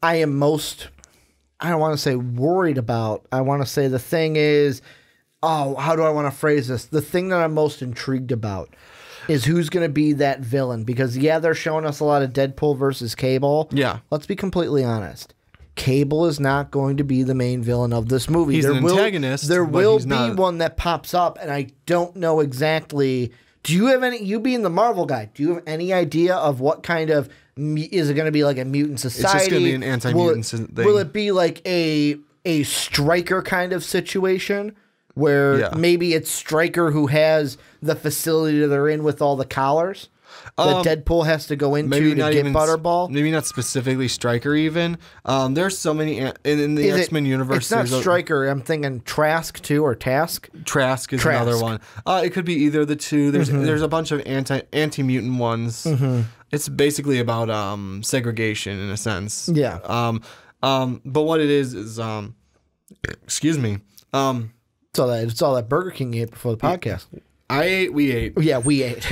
am most, I don't want to say worried about. I want to say the thing is, how do I want to phrase this? The thing that I'm most intrigued about is who's going to be that villain. Because, yeah, they're showing us a lot of Deadpool versus Cable. Yeah. Let's be completely honest. Cable is not going to be the main villain of this movie. He's an antagonist. There will be one that pops up, and I don't know exactly. Do you have any? You being the Marvel guy, do you have any idea of what kind of? Is it going to be like a mutant society? It's just going to be an anti-mutant thing. Will it be like a Stryker kind of situation where maybe it's Stryker who has the facility that they're in with all the collars? That Deadpool has to go into to get Butterball? Maybe not specifically Stryker even. There's so many in the X-Men universe. It's not Stryker. I'm thinking Trask too, or Task. Trask is another one. It could be either of the two. There's a bunch of anti-mutant ones. It's basically about segregation in a sense. Yeah. But what it is excuse me. It's all that Burger King ate before the podcast. We ate. Yeah, we ate.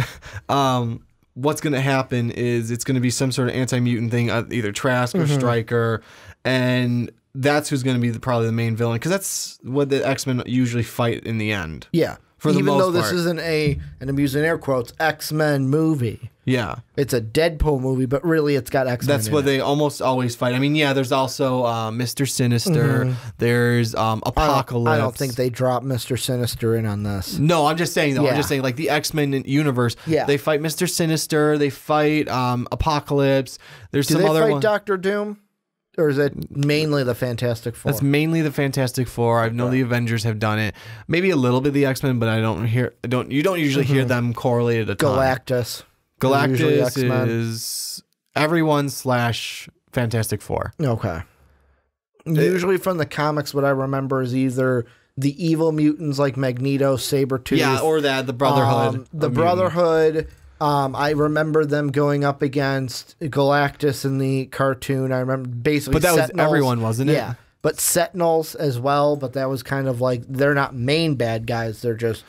What's going to happen is it's going to be some sort of anti-mutant thing, either Trask or Stryker, and that's who's going to be probably the main villain, because that's what the X-Men usually fight in the end. Yeah. Even though this isn't and I'm using air quotes, X-Men movie. Yeah. It's a Deadpool movie, but really it's got X-Men That's what they almost always fight. I mean, yeah, there's also Mr. Sinister. There's Apocalypse. I don't think they dropped Mr. Sinister in on this. No, I'm just saying, though. Yeah. I'm just saying, like, the X-Men universe, they fight Mr. Sinister. They fight Apocalypse. There's some other one. Do they fight Dr. Doom? Or is it mainly the Fantastic Four? That's mainly the Fantastic Four. I know the Avengers have done it. Maybe a little bit of the X-Men, but you don't usually hear them correlated a ton. Galactus is everyone / Fantastic Four. Okay. Usually from the comics, what I remember is either the evil mutants like Magneto, Sabretooth. Yeah, or the Brotherhood. The Brotherhood. I remember them going up against Galactus in the cartoon. I remember basically But that Sentinels. was everyone, wasn't it? Yeah. But Sentinels as well, but that was kind of like, they're not main bad guys, they're just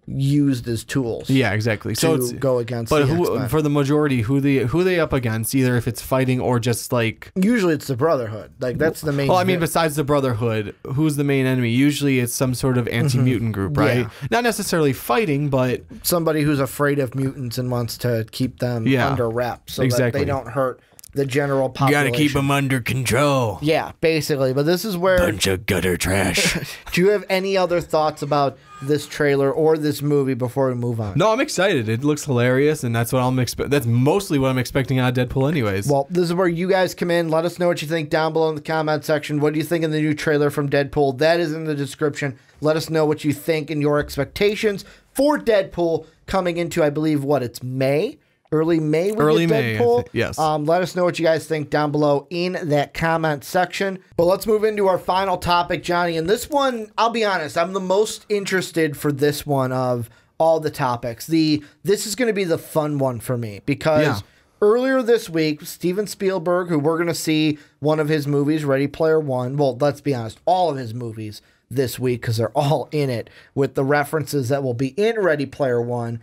used as tools. Yeah, exactly. To go against but the X-Men. For the majority, who they up against, either if it's fighting or just like... Usually it's the Brotherhood. Like, that's the main... Well, I mean, besides the Brotherhood, who's the main enemy? Usually it's some sort of anti-mutant group, right? Yeah. Not necessarily fighting, but... Somebody who's afraid of mutants and wants to keep them under wraps so that they don't hurt the general You population. gotta keep them under control. Yeah, basically. But this is where... Bunch of gutter trash. Do you have any other thoughts about this trailer or this movie before we move on? No, I'm excited. It looks hilarious, and that's what that's mostly what I'm expecting out of Deadpool anyways. Well, this is where you guys come in. Let us know what you think down below in the comment section. What do you think of the new trailer from Deadpool? That is in the description. Let us know what you think and your expectations for Deadpool coming into, I believe, it's May? Early May with Deadpool. Yes. Let us know what you guys think down below in that comment section. But let's move into our final topic, Johnny. And this one, I'll be honest, I'm the most interested for this one of all the topics. This is going to be the fun one for me because earlier this week, Steven Spielberg, who we're going to see one of his movies, Ready Player One. Well, let's be honest, all of his movies this week because they're all in it with the references that will be in Ready Player One.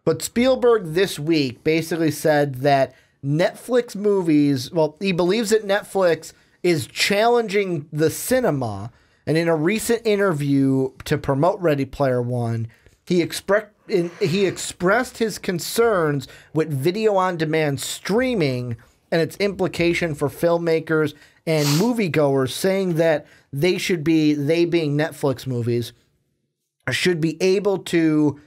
But Spielberg this week basically said that Netflix movies, he believes that Netflix is challenging the cinema. And in a recent interview to promote Ready Player One, he expressed his concerns with video-on-demand streaming and its implication for filmmakers and moviegoers, saying that they being Netflix movies, should be able to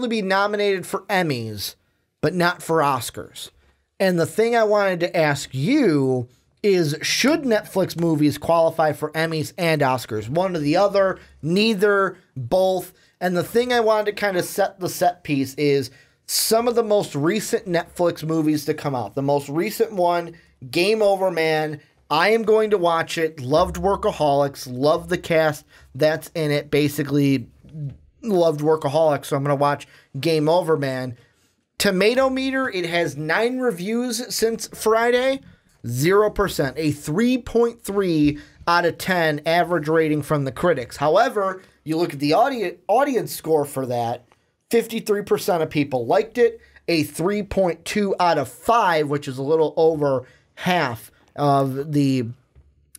be nominated for Emmys, but not for Oscars. And the thing I wanted to ask you is, should Netflix movies qualify for Emmys and Oscars? One or the other, neither, both. And the thing I wanted to kind of set the set piece is some of the most recent Netflix movies to come out. The most recent one, Game Over Man. I am going to watch it. Loved Workaholics. Loved the cast that's in it. Basically, loved Workaholics, so I'm going to watch Game Over Man. Tomato meter, it has 9 reviews since Friday, 0%, a 3.3 out of 10 average rating from the critics. However, you look at the audience score for that, 53% of people liked it, a 3.2 out of 5, which is a little over half of the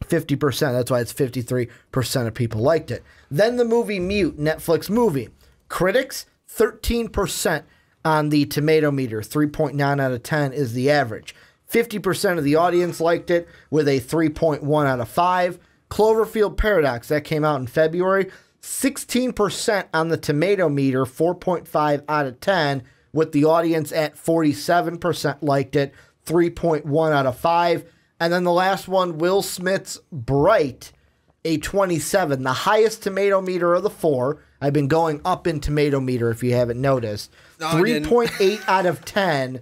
50%. That's why it's 53% of people liked it. Then the movie Mute, Netflix movie. Critics, 13% on the tomato meter. 3.9 out of 10 is the average. 50% of the audience liked it with a 3.1 out of 5. Cloverfield Paradox, that came out in February. 16% on the tomato meter, 4.5 out of 10, with the audience at 47% liked it, 3.1 out of 5. And then the last one, Will Smith's Bright, a 27, the highest tomato meter of the 4. I've been going up in tomato meter if you haven't noticed. 3.8 out of 10,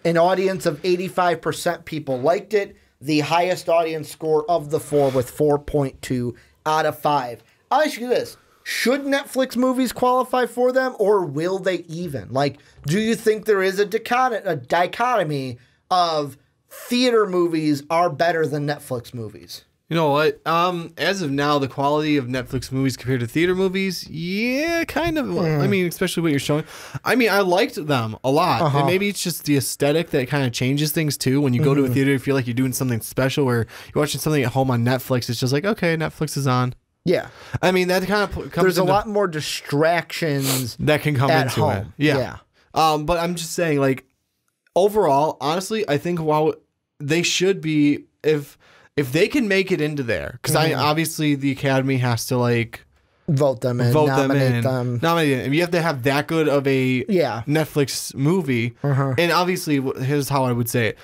an audience of 85% people liked it. The highest audience score of the 4 with 4.2 out of 5. I'll ask you this. Should Netflix movies qualify for them, or will they even? Like, do you think there is a dichotomy of theater movies are better than Netflix movies? You know what? As of now, the quality of Netflix movies compared to theater movies, yeah, kind of. I mean, especially what you're showing. I mean, I liked them a lot. And maybe it's just the aesthetic that kind of changes things too. When you go to a theater, you feel like you're doing something special. Where you're watching something at home on Netflix, it's just like, okay, Netflix is on. Yeah. I mean, that kind of comes There's a lot more distractions that can come at into home. it. Yeah. But I'm just saying, like, overall, honestly, I think while they should be, if they can make it into there, because obviously the Academy has to like vote them in, nominate them. You have to have that good of a Netflix movie, and obviously here's how I would say it: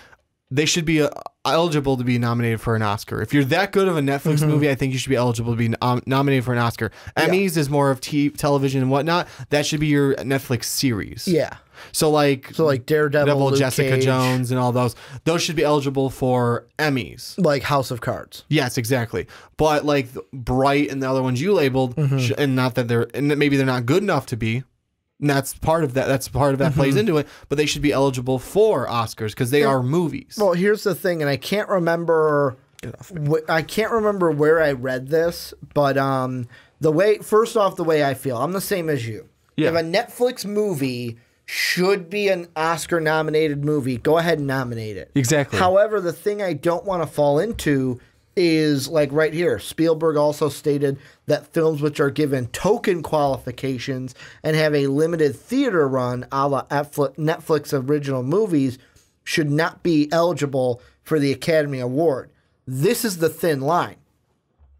they should be eligible to be nominated for an Oscar. If you're that good of a Netflix movie, I think you should be eligible to be nominated for an Oscar. Emmys is more of television and whatnot. That should be your Netflix series. Yeah. So like Daredevil, Luke Jessica Cage. Jones, and all those should be eligible for Emmys. Like House of Cards. Yes, exactly. But like Bright and the other ones you labeled, and not that maybe they're not good enough to be. And that's part of that. That's part of that plays into it. But they should be eligible for Oscars because they are movies. Well, here's the thing, and I can't remember. I can't remember where I read this, but the way I feel, I'm the same as you. Yeah. If a Netflix movie should be an Oscar-nominated movie, go ahead and nominate it. Exactly. However, the thing I don't want to fall into is, like right here, Spielberg also stated that films which are given token qualifications and have a limited theater run, a la Netflix original movies, should not be eligible for the Academy Award. This is the thin line.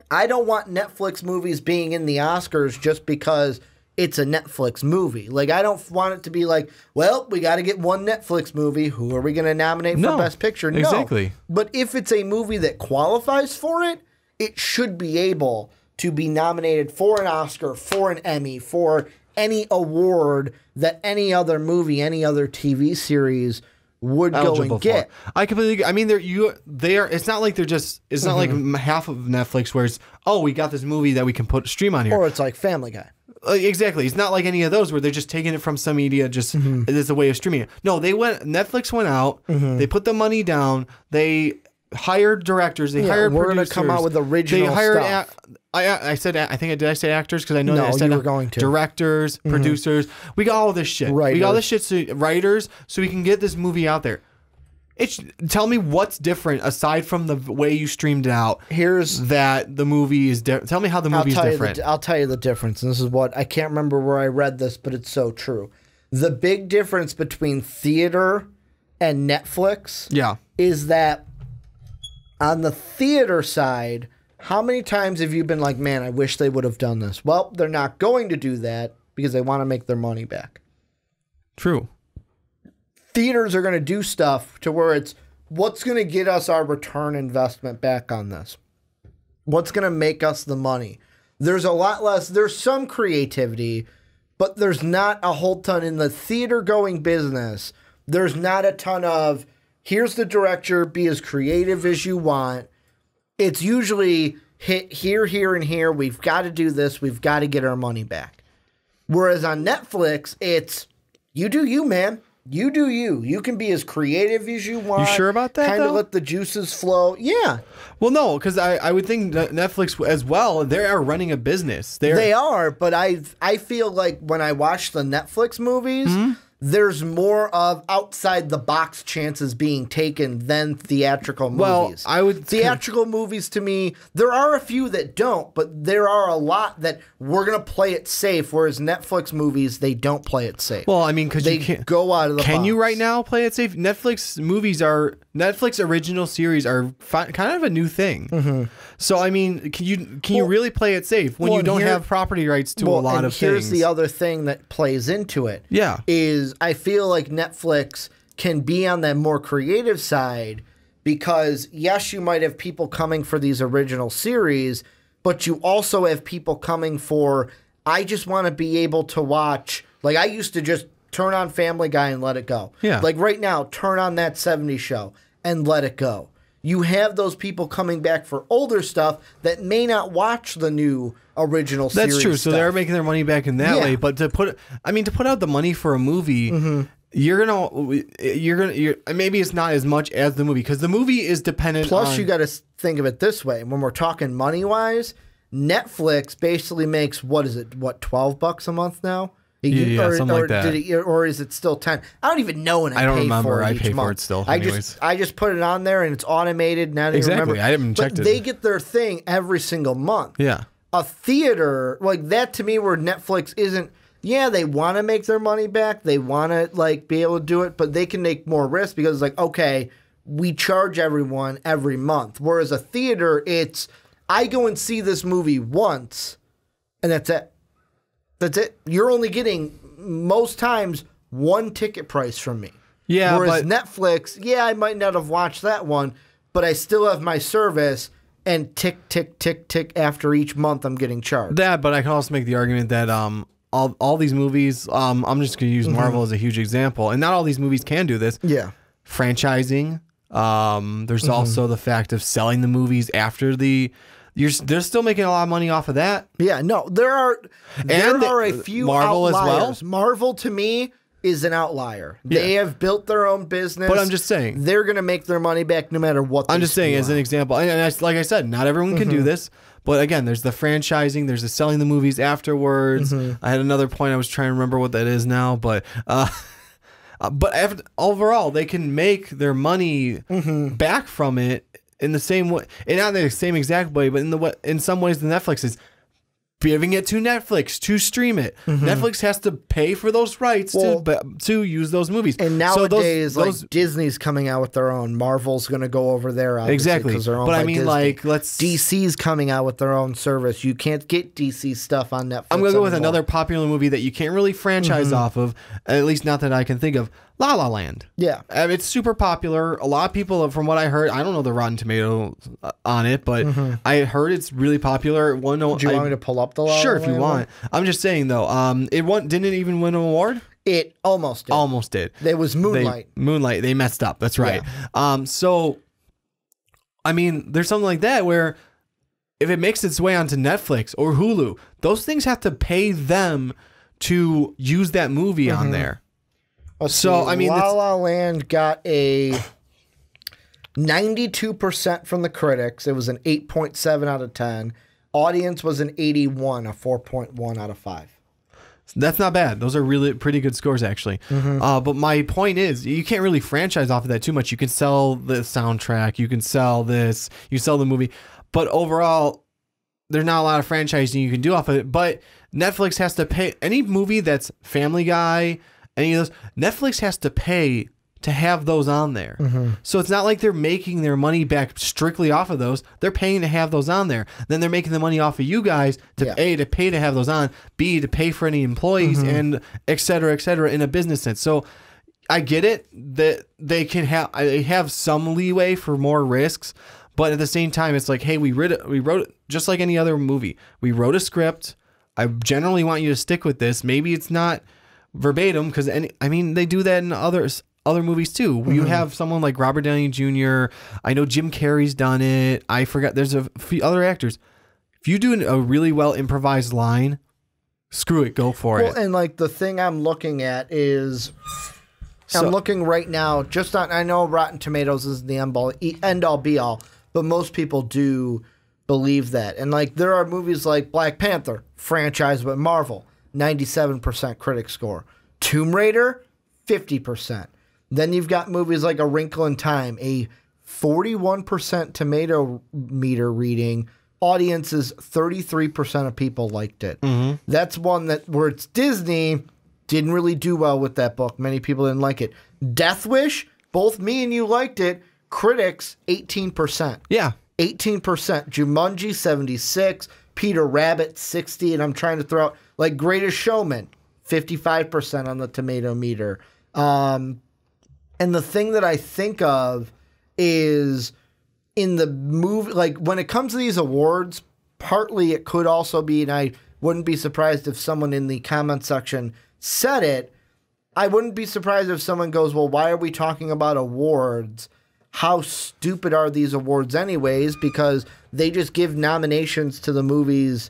I don't want Netflix movies being in the Oscars just because it's a Netflix movie. Like, I don't want it to be like, well, we got to get one Netflix movie. Who are we going to nominate for Best Picture? No. Exactly. But if it's a movie that qualifies for it, it should be able to be nominated for an Oscar, for an Emmy, for any award that any other movie, any other TV series would go and get. I completely agree. I mean, they are. It's not like they're just. It's not like half of Netflix where it's, oh, we got this movie that we can stream on here, or it's like Family Guy. Exactly. It's not like any of those where they're just taking it from some media, just as a way of streaming it. No, Netflix went out. They put the money down. They hired directors. They hired producers. We're going to come out with original stuff. I said, I think did I say actors? Because I know that I said you were going to. Directors, producers. We got all this shit. Writers. We got all this shit, writers, so we can get this movie out there. Tell me what's different aside from the way you streamed it out. Here's that the movie is different. Tell me how the movie is different. I'll tell you the difference. And this is what I can't remember where I read this, but it's so true. The big difference between theater and Netflix is that on the theater side, how many times have you been like, man, I wish they would have done this? Well, they're not going to do that because they want to make their money back. True. Theaters are going to do stuff to where it's what's going to get us our return investment back on this? What's going to make us the money? There's a lot less. There's some creativity, but there's not a whole ton in the theater going business. There's not a ton of, here's the director, be as creative as you want. It's usually hit here, here, and here. We've got to do this. We've got to get our money back. Whereas on Netflix, it's you do you, man. You do you. You can be as creative as you want. You sure about that? Kind of let the juices flow. Yeah. Well, no, because I would think that Netflix as well, they are running a business. They are, but I feel like when I watch the Netflix movies, there's more of outside the box chances being taken than theatrical movies. Well, theatrical movies to me, there are a few that don't, but there are a lot that we're gonna play it safe. Whereas Netflix movies, they don't play it safe. Well, I mean, because they you can't go out of the box. Can you right now play it safe? Netflix original series are kind of a new thing. So I mean, can you really play it safe when you don't have property rights to a lot of things? Here's the other thing that plays into it. Is I feel like Netflix can be on that more creative side because yes, you might have people coming for these original series, but you also have people coming for, I just want to be able to watch, like I used to just turn on Family Guy and let it go. Like right now, turn on that 70s show and let it go. You have those people coming back for older stuff that may not watch the new original series. That's true. So they're making their money back in that way. But to put out the money for a movie, you're gonna maybe it's not as much as the movie because the movie is dependent. Plus, you got to think of it this way: when we're talking money wise, Netflix basically makes $12 a month now. Something like that. Or is it still 10? I don't even know when I don't pay remember. for it I each pay month. for it still. I just put it on there and it's automated. Now I don't remember. I haven't checked it. They get their thing every single month. Yeah. A theater like that to me, where Netflix isn't. Yeah, they want to make their money back. They want to like be able to do it, but they can take more risk because it's like, okay, we charge everyone every month. Whereas a theater, it's I go and see this movie once, and that's it. That's it. You're only getting, most times, one ticket price from me. Yeah, whereas Netflix, I might not have watched that one, but I still have my service, and tick, tick, tick, tick, after each month I'm getting charged. That, but I can also make the argument that all these movies, I'm just going to use Marvel as a huge example, and not all these movies can do this. Yeah. Franchising. There's also the fact of selling the movies after they're still making a lot of money off of that. Yeah, no, there are a few Marvel outliers. as well. Marvel to me is an outlier. They have built their own business. But I'm just saying they're going to make their mony back no matter what. I'm just saying as an example, and like I said, not everyone can do this. But again, there's the franchising, there's the selling the movies afterwards. I had another point I was trying to remember what that is now, but overall, they can make their money back from it. In the same way, and not the same exact way, but in some ways, the Netflix is giving it to Netflix to stream it. Netflix has to pay for those rights to use those movies. And nowadays, like Disney's coming out with their own. Marvel's going to go over there, exactly. Because they're owned by Disney. DC's coming out with their own service. You can't get DC stuff on Netflix. I'm going to go with another popular movie that you can't really franchise off of, at least not that I can think of. La La Land. Yeah. It's super popular. A lot of people, from what I heard, I don't know the Rotten Tomatoes on it, but I heard it's really popular. Do you want me to pull up the La La Land? Sure, if you want. I'm just saying, though, didn't it even win an award? It almost did. Almost did. It was Moonlight. They messed up. That's right. Yeah. So, I mean, there's something like that where if it makes its way onto Netflix or Hulu, those things have to pay them to use that movie on there. So, I mean, La La Land got a 92% from the critics. It was an 8.7 out of 10. Audience was an 81, a 4.1 out of 5. That's not bad. Those are really pretty good scores, actually. But my point is, you can't really franchise off of that too much. You can sell the soundtrack. You can sell this. You sell the movie. But overall, there's not a lot of franchising you can do off of it. But Netflix has to pay any movie that's Family Guy, any of those. Netflix has to pay to have those on there. So it's not like they're making their money back strictly off of those. They're paying to have those on there. Then they're making the money off of you guys to A, to pay to have those on, B, to pay for any employees, and et cetera, in a business sense. So I get it that they have some leeway for more risks, but at the same time, it's like, hey, we wrote it just like any other movie. We wrote a script. I generally want you to stick with this. Maybe it's not verbatim, because they do that in other movies too. You have someone like Robert Downey Jr. I know Jim Carrey's done it. I forgot. There's a few other actors. If you do a really well improvised line, screw it, go for it. And like the thing I'm looking at is, I'm looking right now just on. I know Rotten Tomatoes is the end all be all, but most people do believe that. And like there are movies like Black Panther, franchise with Marvel, 97% critic score. Tomb Raider, 50%. Then you've got movies like A Wrinkle in Time, a 41% tomato meter reading. Audiences, 33% of people liked it. That's one where it's Disney, didn't really do well with that book. Many people didn't like it. Death Wish, both me and you liked it. Critics, 18%. Yeah. 18%. Jumanji, 76. Peter Rabbit, 60. And I'm trying to throw out, like, Greatest Showman, 55% on the tomato meter. And the thing that I think of is in the movie, like when it comes to these awards, partly it could also be, and I wouldn't be surprised if someone in the comment section said it, I wouldn't be surprised if someone goes, well, why are we talking about awards? How stupid are these awards anyways? Because they just give nominations to the movies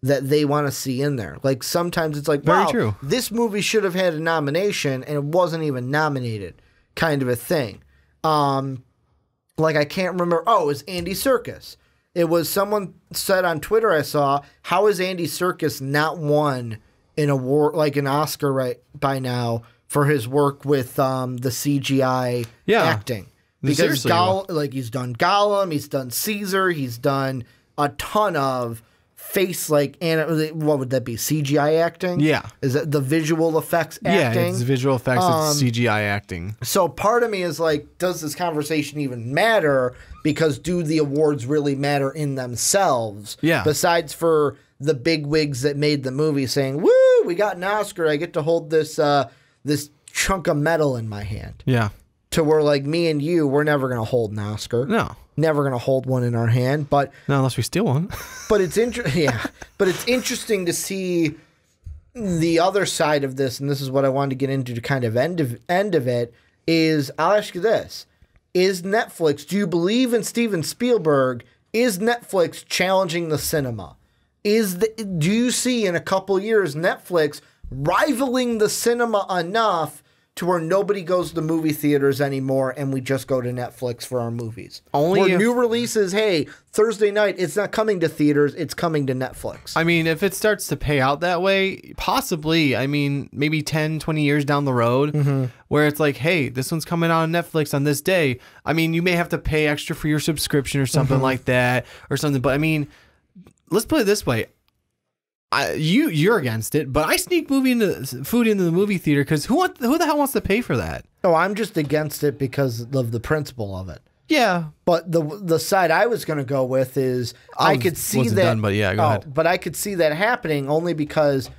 that they want to see in there. Like sometimes it's like, wow, true. This movie should have had a nomination and it wasn't even nominated, kind of a thing. Like I can't remember. Oh, it was Andy Serkis. It was someone said on Twitter I saw, how is Andy Serkis not won an award, like an Oscar right by now for his work with the CGI acting? Because he's done Gollum, he's done Caesar, he's done a ton of face, like, what would that be? CGI acting? Yeah. Is that the visual effects acting? Yeah, it's visual effects, it's CGI acting. So part of me is like, does this conversation even matter? Because do the awards really matter in themselves? Yeah. Besides for the big wigs that made the movie saying, woo, we got an Oscar, I get to hold this this chunk of metal in my hand. Yeah. To where, like, me and you, we're never going to hold an Oscar. No. Never going to hold one in our hand. But no, unless we steal one. But it's but it's interesting to see the other side of this, and this is what I wanted to get into to kind of end of it, is I'll ask you this. Is Netflix, do you believe in Steven Spielberg? Is Netflix challenging the cinema? Do you see in a couple years Netflix rivaling the cinema enough to where nobody goes to movie theaters anymore and we just go to Netflix for our movies? Where new releases, hey, Thursday night, it's not coming to theaters, it's coming to Netflix. I mean, if it starts to pay out that way, possibly, I mean, maybe 10, 20 years down the road, where it's like, hey, this one's coming out on Netflix on this day. I mean, you may have to pay extra for your subscription or something like that or something. But I mean, let's put it this way. you're against it, but I sneak food into the movie theater because who the hell wants to pay for that? Oh, I'm just against it because of the principle of it. Yeah, but the side I was going to go with is I could see that. Done, but yeah, go ahead. But I could see that happening only because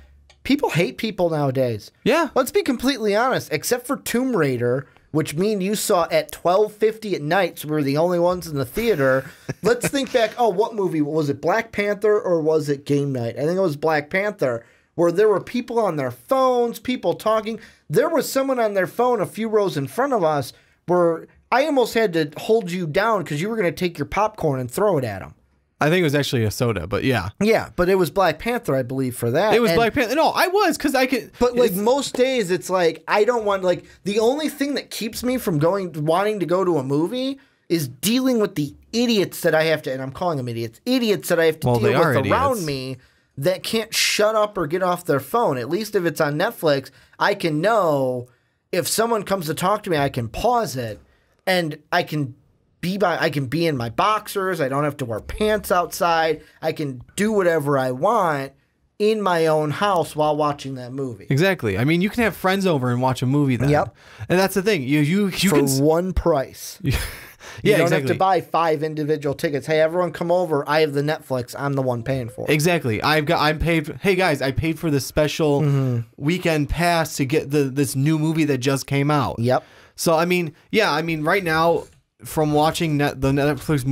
people hate people nowadays. Yeah, let's be completely honest. Except for Tomb Raider, which me and you saw at 12:50 at night, so we were the only ones in the theater. Let's think back. Oh, what movie was it? Black Panther or was it Game Night? I think it was Black Panther, where there were people on their phones, people talking. There was someone on their phone a few rows in front of us where I almost had to hold you down because you were going to take your popcorn and throw it at them. I think it was actually a soda, but yeah. Yeah, but it was Black Panther, I believe, for that. It was Black Panther. No, I was because I could. But like most days, it's like I don't want the only thing that keeps me from wanting to go to a movie is dealing with the idiots that I have to, and I'm calling them idiots that I have to deal with around me that can't shut up or get off their phone. At least if it's on Netflix, I can know if someone comes to talk to me, I can pause it. And I can be in my boxers. I don't have to wear pants outside. I can do whatever I want in my own house while watching that movie. Exactly. I mean, you can have friends over and watch a movie then. Yep. And that's the thing. You for can one price. Yeah, you don't exactly. have to buy 5 individual tickets. Hey, everyone come over. I have the Netflix. I'm the one paying for it. Exactly. I'm paid. Hey guys, I paid for the special weekend pass to get this new movie that just came out. Yep. So I mean, right now, from watching the Netflix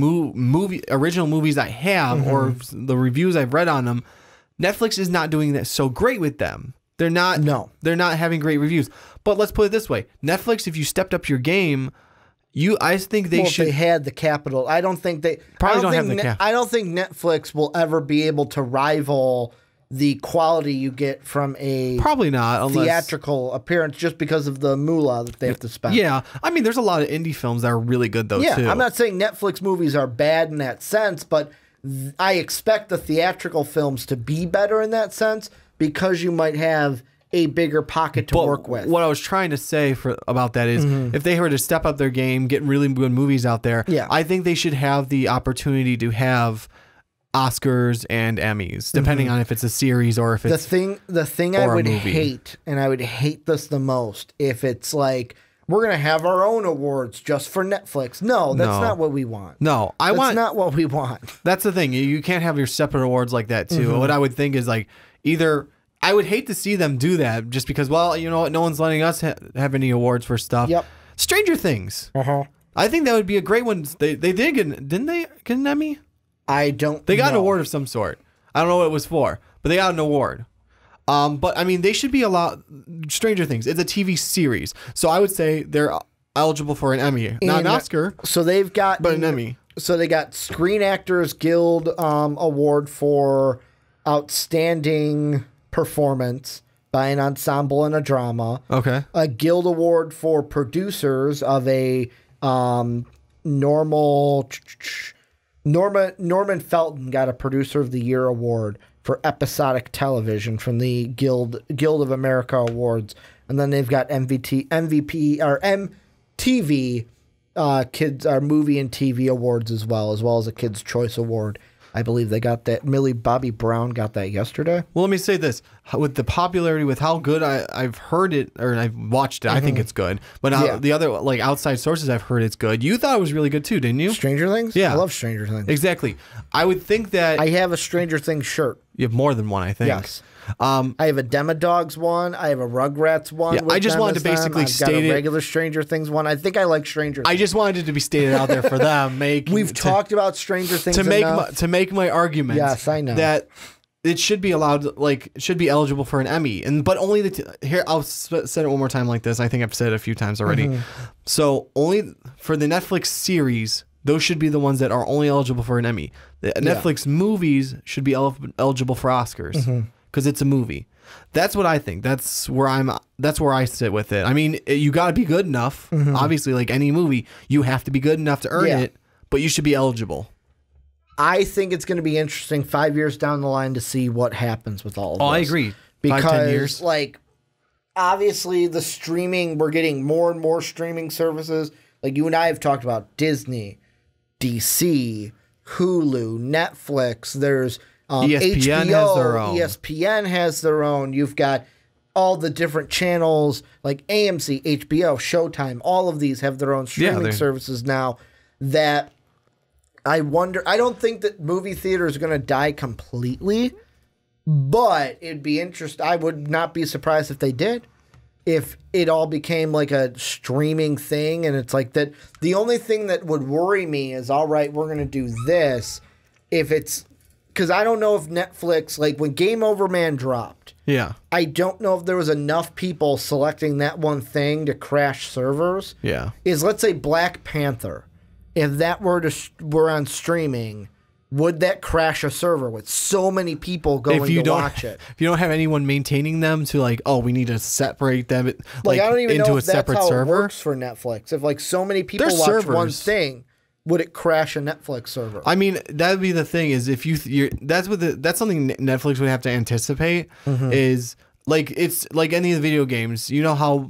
original movies I have or the reviews I've read on them, Netflix is not doing that so great with them. They're not. No, they're not having great reviews. But let's put it this way: Netflix, if you stepped up your game, I think they should. If they had the capital, I don't think they probably don't have the capital. I don't think Netflix will ever be able to rival the quality you get from a theatrical appearance just because of the moolah that they have to spend. Yeah. I mean, there's a lot of indie films that are really good, though, too. I'm not saying Netflix movies are bad in that sense, but I expect the theatrical films to be better in that sense because you might have a bigger pocket to work with. What I was trying to say about that is if they were to step up their game, get really good movies out there, I think they should have the opportunity to have Oscars and Emmys, depending on if it's a series or if it's the thing I would hate, and I would hate this the most, if it's like we're gonna have our own awards just for Netflix. No, that's not what we want. No, that's not what we want. That's the thing. You can't have your separate awards like that too. What I would think is like either I would hate to see them do that just because, well, you know what, no one's letting us have any awards for stuff. Yep. Stranger Things. I think that would be a great one. They did didn't they get an Emmy? I don't. They got an award of some sort. I don't know what it was for, but they got an award. But I mean, they should be allowed. Stranger Things. It's a TV series, so I would say they're eligible for an Emmy, not an Oscar. So they've got, but an Emmy. So they got Screen Actors Guild award for outstanding performance by an ensemble in a drama. Okay. A Guild Award for producers of a normal. Norman Felton got a Producer of the Year award for episodic television from the Guild of America Awards, and then they've got MVP or MTV Kids Movie and TV Awards as well as a Kids Choice Award. I believe they got that. Millie Bobby Brown got that yesterday. Well, let me say this. With the popularity, with how good I've heard it, or I've watched it, I think it's good. But the other outside sources I've heard it's good. You thought it was really good too, didn't you? Stranger Things? Yeah. I love Stranger Things. Exactly. I would think that... I have a Stranger Things shirt. You have more than one, I think. Yes. I have a Demodogs one. I have a Rugrats one. Yeah, I just wanted to basically state it. I've got a regular Stranger Things one. I think I like Stranger Things. I just wanted it to be stated out there for them. We've talked about Stranger Things to make my argument. Yes, I know that it should be allowed, should be eligible for an Emmy, but only here. I'll say it one more time like this. I think I've said it a few times already. So only for the Netflix series. Those should be the ones that are only eligible for an Emmy. The Netflix movies should be eligible for Oscars because it's a movie. That's what I think. That's where I sit with it. I mean, you got to be good enough. Obviously, like any movie, you have to be good enough to earn it, but you should be eligible. I think it's going to be interesting 5 years down the line to see what happens with all of this. I agree. Because 5-10 years. Obviously the streaming, we're getting more and more streaming services. Like you and I have talked about Disney, DC, Hulu, Netflix. There's ESPN HBO, has their own. ESPN has their own. You've got all the different channels like AMC, HBO, Showtime. All of these have their own streaming services now that I wonder. I don't think that movie theater is going to die completely, but it'd be interesting. I would not be surprised if they did. If it all became like a streaming thing, and it's like that. The only thing that would worry me is, all right, we're going to do this. If it's because I don't know if Netflix, like when Game Over Man dropped, I don't know if there was enough people selecting that one thing to crash servers. Yeah, let's say Black Panther, if that were on streaming, would that crash a server with so many people going to watch it? If you don't have anyone maintaining them to like, oh, we need to separate them like I don't even into know a if that's separate how server. It works for Netflix. If like so many people There's watch servers. one thing, would it crash a Netflix server? I mean, that would be the thing is if that's something Netflix would have to anticipate is like it's like any of the video games. You know how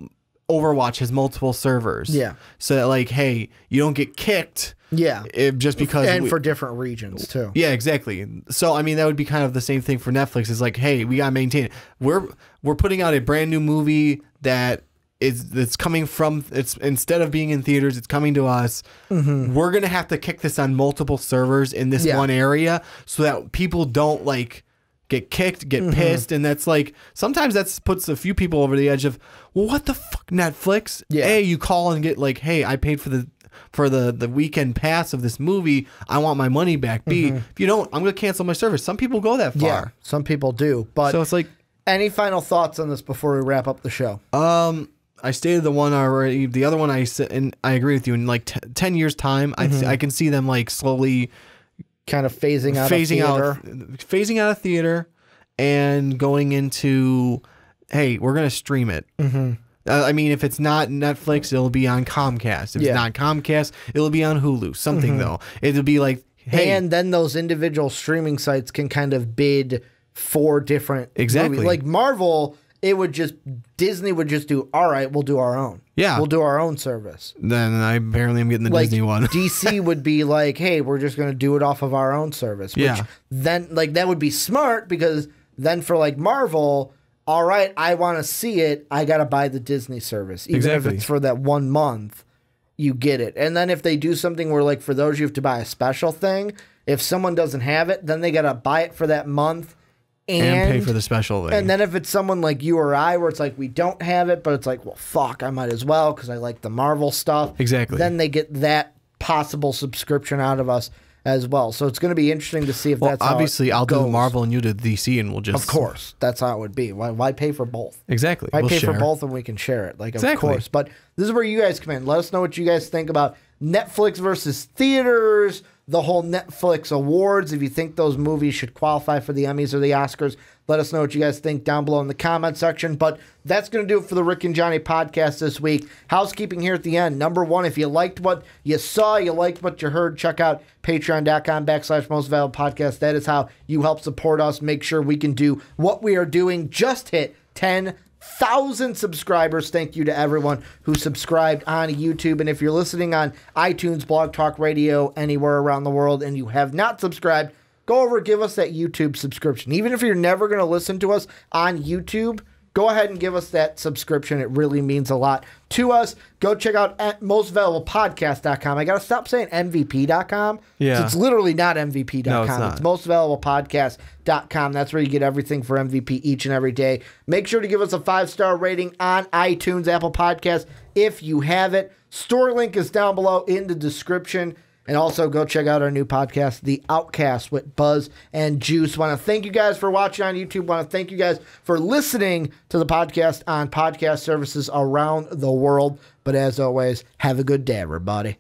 Overwatch has multiple servers. Yeah. So that like, hey, you don't get kicked. Yeah. Just because. And for different regions too. Yeah, exactly. So I mean, that would be kind of the same thing for Netflix. Is like, hey, we gotta maintain it. We're putting out a brand new movie that's coming from it's instead of being in theaters, it's coming to us. We're gonna have to kick this on multiple servers in this one area so that people don't like get kicked, get pissed, and that's like sometimes that puts a few people over the edge of, well, what the fuck, Netflix? A, you call and get like, hey, I paid for the weekend pass of this movie, I want my money back. B, if you don't, I'm gonna cancel my service. Some people go that far. Yeah, some people do. But so it's like, any final thoughts on this before we wrap up the show? I stated the one already. The other one I said, and I agree with you. In like 10 years' time, I can see them like slowly, kind of phasing out of theater, and going into, hey, we're gonna stream it. I mean, if it's not Netflix, it'll be on Comcast. If it's not Comcast, it'll be on Hulu. Something though, it'll be like, hey, and then those individual streaming sites can kind of bid for different movies. Like Marvel. Disney would just do, all right, we'll do our own. Yeah. We'll do our own service. Then I apparently am getting the Disney one. DC would be like, hey, we're just going to do it off of our own service. Which then, like, that would be smart because then for, like, Marvel, all right, I want to see it. I got to buy the Disney service. Even if it's for that 1 month, you get it. And then if they do something where, like, for those, you have to buy a special thing, if someone doesn't have it, then they got to buy it for that month. And pay for the special thing. And then if it's someone like you or I, where it's like, we don't have it, but it's like, well, fuck, I might as well because I like the Marvel stuff. Exactly. Then they get that possible subscription out of us as well. So it's going to be interesting to see if that's obviously how it I'll goes. do Marvel and you do DC and we'll just... Of course. That's how it would be. Why pay for both? Exactly. Why pay for both and we can share it? Like, of course. But this is where you guys come in. Let us know what you guys think about Netflix versus theaters, the whole Netflix awards. If you think those movies should qualify for the Emmys or the Oscars, let us know what you guys think down below in the comment section. But that's going to do it for the Rick and Johnny podcast this week. Housekeeping here at the end. Number one, if you liked what you saw, you liked what you heard, check out patreon.com/mostvaluablepodcast. That is how you help support us. Make sure we can do what we are doing. Just hit 10,000 subscribers. Thank you to everyone who subscribed on YouTube. And if you're listening on iTunes, Blog Talk Radio, anywhere around the world, and you have not subscribed, go over, give us that YouTube subscription. Even if you're never going to listen to us on YouTube, go ahead and give us that subscription. It really means a lot to us. Go check out at mostvaluablepodcast.com. I got to stop saying MVP.com. Yeah. It's literally not MVP.com. No, it's mostvaluablepodcast.com. That's where you get everything for MVP each and every day. Make sure to give us a 5-star rating on iTunes, Apple Podcasts, if you have it. Store link is down below in the description. And also go check out our new podcast, The Outcast with Buzz and Juice. Want to thank you guys for watching on YouTube. Want to thank you guys for listening to the podcast on podcast services around the world. But as always, have a good day, everybody.